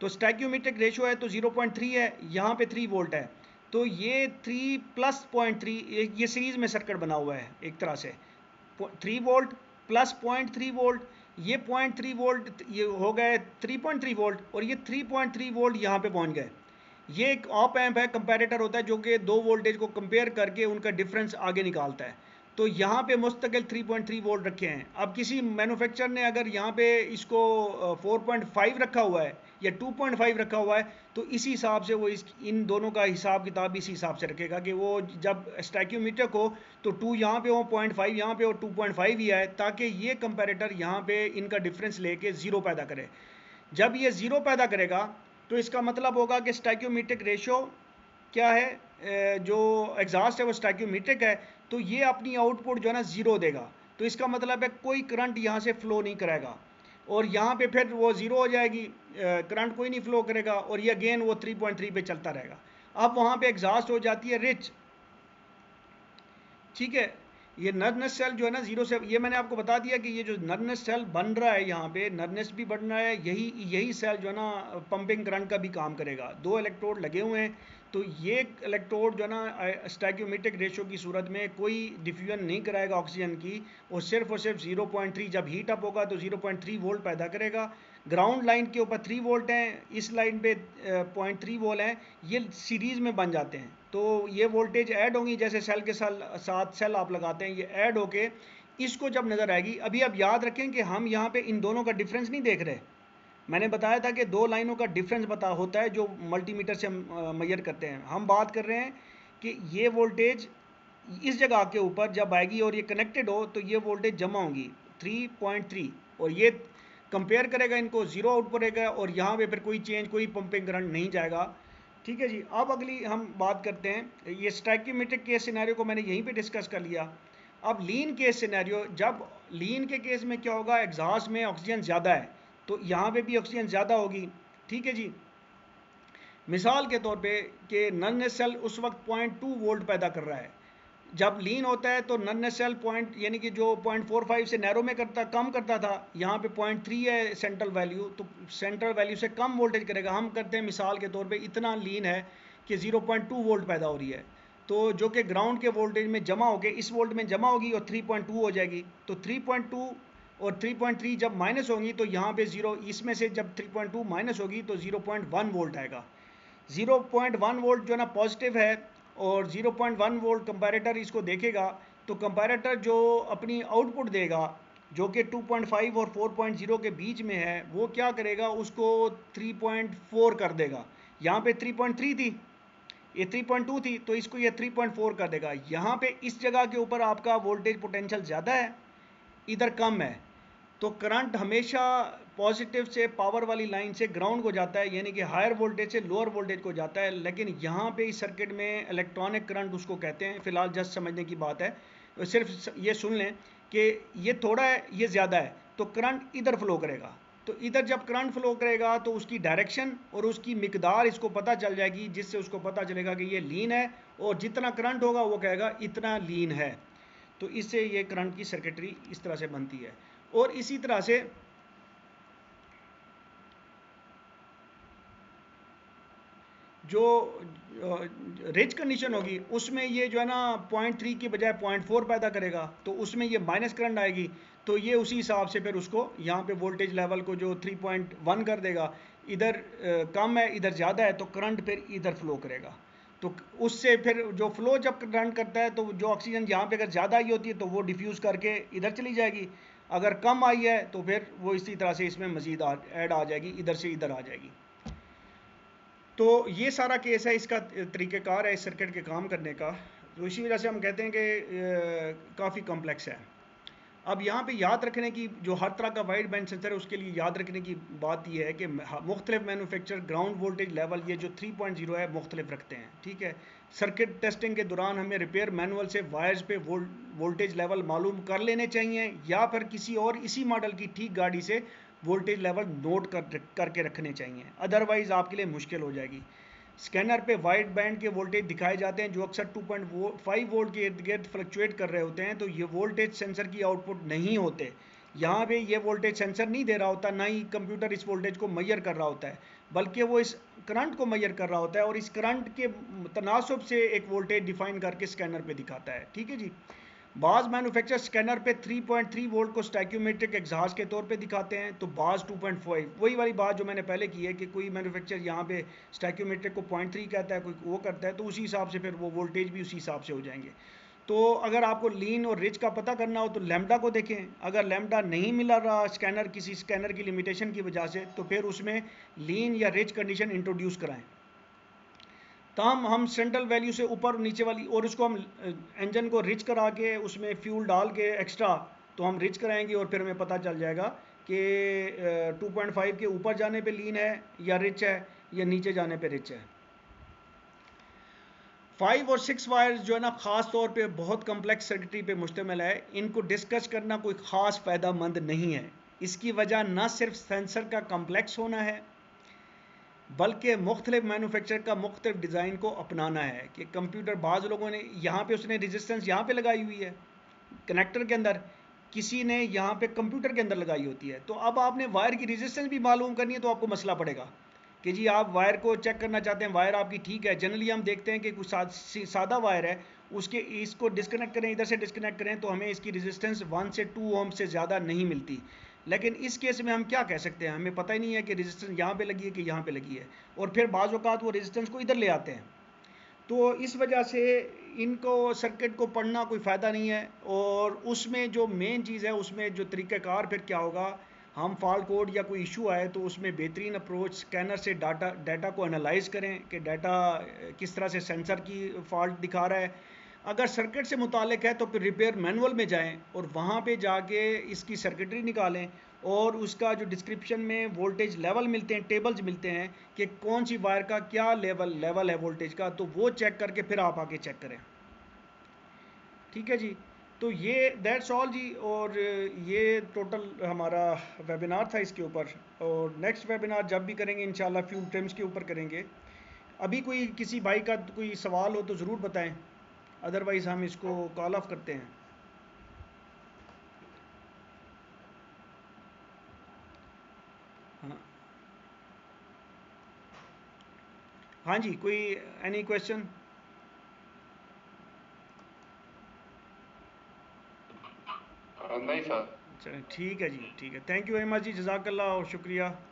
[SPEAKER 1] तो स्टैक्योमीट्रिक रेशियो है तो 0.3 है, यहाँ पे 3 वोल्ट है, तो ये 3 प्लस 0.3 ये सीरीज में सर्किट बना हुआ है एक तरह से, 3 वोल्ट प्लस 0.3 वोल्ट, ये 0.3 वोल्ट ये हो गए 3.3 वोल्ट और ये 3.3 वोल्ट यहाँ पे पहुँच गए। ये एक ऑप एम्प है, कंपैरेटर होता है जो कि दो वोल्टेज को कंपेयर करके उनका डिफरेंस आगे निकालता है। तो यहाँ पे मुस्तकिल 3.3 वोल्ट रखे हैं। अब किसी मैन्युफैक्चरर ने अगर यहाँ पे इसको 4.5 रखा हुआ है या 2.5 रखा हुआ है, तो इसी हिसाब से वो इन दोनों का हिसाब किताब इसी हिसाब से रखेगा कि वो जब स्टैक्योमीट्रिक हो तो 2 यहाँ पे हो, 0.5 यहाँ पे हो, 2.5 ही आए, ताकि ये कंपैरेटर यहाँ पे इनका डिफरेंस लेके ज़ीरो पैदा करे। जब ये ज़ीरो पैदा करेगा तो इसका मतलब होगा कि स्टैक्योमीट्रिक रेशियो क्या है, जो एग्जॉस्ट है वो स्टैक्योमीट्रिक है, तो ये अपनी आउटपुट जो है ना ज़ीरो देगा। तो इसका मतलब है कोई करंट यहाँ से फ्लो नहीं करेगा और यहाँ पे फिर वो ज़ीरो हो जाएगी, करंट कोई नहीं फ्लो करेगा और ये अगेन वो 3.3 पे चलता रहेगा। अब वहाँ पे एग्जॉस्ट हो जाती है रिच। ठीक है, ये नरनेस सेल जो है ना 0 से, ये मैंने आपको बता दिया कि ये जो नरनेस सेल बन रहा है यहाँ पे, नरनेस भी बन रहा है, यही सेल जो है ना पंपिंग करंट का भी काम करेगा। 2 इलेक्ट्रोड लगे हुए हैं, तो ये इलेक्ट्रोड जो है ना स्टैक्योमेट्रिक रेशो की सूरत में कोई डिफ्यूजन नहीं कराएगा ऑक्सीजन की, और सिर्फ 0.3, जब हीट अप होगा तो 0.3 वोल्ट पैदा करेगा। ग्राउंड लाइन के ऊपर 3 वोल्ट हैं, इस लाइन पे 0.3 वोल्ट हैं, ये सीरीज़ में बन जाते हैं। तो ये वोल्टेज ऐड होंगी, जैसे सेल के साथ सेल आप लगाते हैं, ये ऐड होके इसको जब नज़र आएगी। अभी आप याद रखें कि हम यहाँ पे इन दोनों का डिफरेंस नहीं देख रहे। मैंने बताया था कि 2 लाइनों का डिफरेंस होता है जो मल्टीमीटर से हम मेजर करते हैं। हम बात कर रहे हैं कि ये वोल्टेज इस जगह के ऊपर जब आएगी और ये कनेक्टेड हो तो ये वोल्टेज जमा होंगी 3.3, और ये कंपेयर करेगा इनको, 0 आउटपुट रहेगा, और यहाँ पे फिर कोई चेंज, कोई पंपिंग करंट नहीं जाएगा। ठीक है जी। अब अगली हम बात करते हैं, ये स्टैक्योमेट्रिक केस सिनेरियो को मैंने यहीं पे डिस्कस कर लिया। अब लीन केस सिनेरियो, जब लीन के केस में क्या होगा, एग्जॉस्ट में ऑक्सीजन ज़्यादा है तो यहाँ पे भी ऑक्सीजन ज़्यादा होगी। ठीक है जी। मिसाल के तौर पे कि नरनेस सेल उस वक्त 0.2 वोल्ट पैदा कर रहा है। जब लीन होता है तो नरनेस सेल पॉइंट, यानी कि जो 0.45 से नैरो में कम करता था, यहाँ पे 0.3 है सेंट्रल वैल्यू, तो सेंट्रल वैल्यू से कम वोल्टेज करेगा। हम करते हैं मिसाल के तौर पे इतना लीन है कि 0.2 वोल्ट पैदा हो रही है, तो जो कि ग्राउंड के वोल्टेज में जमा होकर इस वोल्ट में जमा होगी और 3.2 हो जाएगी। तो 3.2 और 3.3 जब माइनस होंगी तो यहाँ पे 0, इसमें से जब 3.2 माइनस होगी तो 0.1 वोल्ट आएगा। 0.1 वोल्ट जो है ना पॉजिटिव है, और 0.1 वोल्ट कंपैरेटर इसको देखेगा, तो कंपैरेटर जो अपनी आउटपुट देगा जो कि 2.5 और 4.0 के बीच में है, वो क्या करेगा, उसको 3.4 कर देगा। यहाँ पे 3.3 थी, ये 3.2 थी, तो इसको ये 3.4 कर देगा। यहाँ पे इस जगह के ऊपर आपका वोल्टेज पोटेंशियल ज़्यादा है, इधर कम है, तो करंट हमेशा पॉजिटिव से पावर वाली लाइन से ग्राउंड को जाता है, यानी कि हायर वोल्टेज से लोअर वोल्टेज को जाता है। लेकिन यहाँ पे इस सर्किट में इलेक्ट्रॉनिक करंट उसको कहते हैं, फिलहाल जस्ट समझने की बात है, तो सिर्फ ये सुन लें कि ये थोड़ा है, ये ज़्यादा है, तो करंट इधर फ्लो करेगा। तो इधर जब करंट फ्लो करेगा तो उसकी डायरेक्शन और उसकी मिकदार इसको पता चल जाएगी, जिससे उसको पता चलेगा कि ये लीन है, और जितना करंट होगा वो कहेगा इतना लीन है। तो इससे ये करंट की सर्किटरी इस तरह से बनती है। और इसी तरह से जो रिच कंडीशन होगी उसमें ये जो है ना 0.3 की बजाय 0.4 पैदा करेगा, तो उसमें ये माइनस करंट आएगी, तो ये उसी हिसाब से फिर उसको यहाँ पे वोल्टेज लेवल को जो 3.1 कर देगा। इधर कम है, इधर ज़्यादा है, तो करंट फिर इधर फ्लो करेगा। तो उससे फिर जो फ्लो जब करंट करता है तो जो ऑक्सीजन यहाँ पे अगर ज़्यादा आई होती है तो वो डिफ्यूज़ करके इधर चली जाएगी, अगर कम आई है तो फिर वो इसी तरह से इसमें मज़ीद ऐड आ जाएगी, इधर से इधर आ जाएगी। तो ये सारा केस है, इसका तरीक़ेकार है इस सर्किट के काम करने का। तो इसी वजह से हम कहते हैं कि काफ़ी कॉम्प्लेक्स है। अब यहाँ पे याद रखने की, जो हर तरह का वाइड बैंड सेंसर है उसके लिए याद रखने की बात यह है कि मुख्तलिफ मैन्युफैक्चर ग्राउंड वोल्टेज लेवल, ये जो 3.0 है, मुख्तलिफ रखते हैं। ठीक है। सर्किट टेस्टिंग के दौरान हमें रिपेयर मैनुअल से वायर्स पे वोल्टेज लेवल मालूम कर लेने चाहिए, या फिर किसी और इसी मॉडल की ठीक गाड़ी से वोल्टेज लेवल नोट करके रखने चाहिए, अदरवाइज़ आपके लिए मुश्किल हो जाएगी। स्कैनर पे वाइड बैंड के वोल्टेज दिखाए जाते हैं जो अक्सर 2.5 वोल्ट के इर्द गिर्द फ्लक्चुएट कर रहे होते हैं, तो ये वोल्टेज सेंसर की आउटपुट नहीं होते। यहाँ पे ये वोल्टेज सेंसर नहीं दे रहा होता, ना ही कंप्यूटर इस वोल्टेज को मैयर कर रहा होता है, बल्कि वो इस करंट को मैयर कर रहा होता है, और इस करंट के तनासब से एक वोल्टेज डिफाइन करके स्कैनर पे दिखाता है। ठीक है जी। बाज़ मैन्युफैक्चर स्कैनर पे 3.3 वोल्ट को स्टैक्योमेट्रिक एग्जॉस्ट के तौर पे दिखाते हैं, तो बाज़ 2.5, वही वाली बात जो मैंने पहले की है कि कोई मैन्युफैक्चर यहाँ पे स्टैक्योमेट्रिक को 0.3 कहता है, कोई वो करता है, तो उसी हिसाब से फिर वो वोल्टेज भी उसी हिसाब से हो जाएंगे। तो अगर आपको लीन और रिच का पता करना हो तो लैम्डा को देखें, अगर लैम्डा नहीं मिला रहा स्कैनर, किसी स्कैनर की लिमिटेशन की वजह से, तो फिर उसमें लीन या रिच कंडीशन इंट्रोड्यूस कराएँ। तमाम हम सेंट्रल वैल्यू से ऊपर और नीचे वाली, और उसको हम इंजन को रिच करा के उसमें फ्यूल डाल के एक्स्ट्रा, तो हम रिच कराएंगे और फिर हमें पता चल जाएगा कि 2.5 के ऊपर जाने पे लीन है या रिच है, या नीचे जाने पे रिच है। 5 और 6 वायर्स जो है ना ख़ास तौर पे बहुत कम्प्लेक्स सर्किटरी पे मुश्तमिल है, इनको डिस्कस करना कोई ख़ास फ़ायदेमंद नहीं है। इसकी वजह न सिर्फ सेंसर का कम्प्लेक्स होना है, बल्कि मुख्तलिफ मैन्युफैक्चर का मुख्तलिफ डिज़ाइन को अपनाना है। कि कंप्यूटर, बाज़ लोगों ने यहाँ पे उसने रेजिस्टेंस यहाँ पे लगाई हुई है, कनेक्टर के अंदर, किसी ने यहाँ पे कंप्यूटर के अंदर लगाई होती है। तो अब आपने वायर की रेजिस्टेंस भी मालूम करनी है, तो आपको मसला पड़ेगा कि जी आप वायर को चेक करना चाहते हैं, वायर आपकी ठीक है। जनरली हम देखते हैं कि कुछ सादा वायर है, उसके इसको डिस्कनेक्ट करें, इधर से डिस्कनेक्ट करें तो हमें इसकी रेजिस्टेंस 1 से 2 ओम से ज़्यादा नहीं मिलती। लेकिन इस केस में हम क्या कह सकते हैं, हमें पता ही नहीं है कि रेजिस्टेंस यहाँ पे लगी है कि यहाँ पे लगी है, और फिर बाज़ औक़ात वो रेजिस्टेंस को इधर ले आते हैं। तो इस वजह से इनको सर्किट को पढ़ना कोई फ़ायदा नहीं है। और उसमें जो मेन चीज़ है, उसमें जो तरीक़ाकार फिर क्या होगा, हम फॉल्ट कोड या कोई इशू आए तो उसमें बेहतरीन अप्रोच स्कैनर से डाटा को एनालाइज करें कि डाटा किस तरह से सेंसर की फॉल्ट दिखा रहा है। अगर सर्किट से मुतालिक है तो फिर रिपेयर मैनुअल में जाएं और वहाँ पे जाके इसकी सर्किटरी निकालें, और उसका जो डिस्क्रिप्शन में वोल्टेज लेवल मिलते हैं, टेबल्स मिलते हैं कि कौन सी वायर का क्या लेवल है वोल्टेज का, तो वो चेक करके फिर आप आके चेक करें। ठीक है जी, तो ये दैट्स ऑल जी। और ये टोटल हमारा वेबिनार था इसके ऊपर, और नेक्स्ट वेबिनार जब भी करेंगे इंशाल्लाह फ्यूल ट्रिम्स के ऊपर करेंगे। अभी कोई किसी भाई का कोई सवाल हो तो ज़रूर बताएं, अदरवाइज़ हम इसको कॉल ऑफ करते हैं। हाँ, हाँ जी, कोई एनी क्वेश्चन?
[SPEAKER 2] नहीं सर।
[SPEAKER 1] चलें, ठीक है जी, ठीक है। थैंक यू वेरी मच जी, जज़ाकल्लाह और शुक्रिया।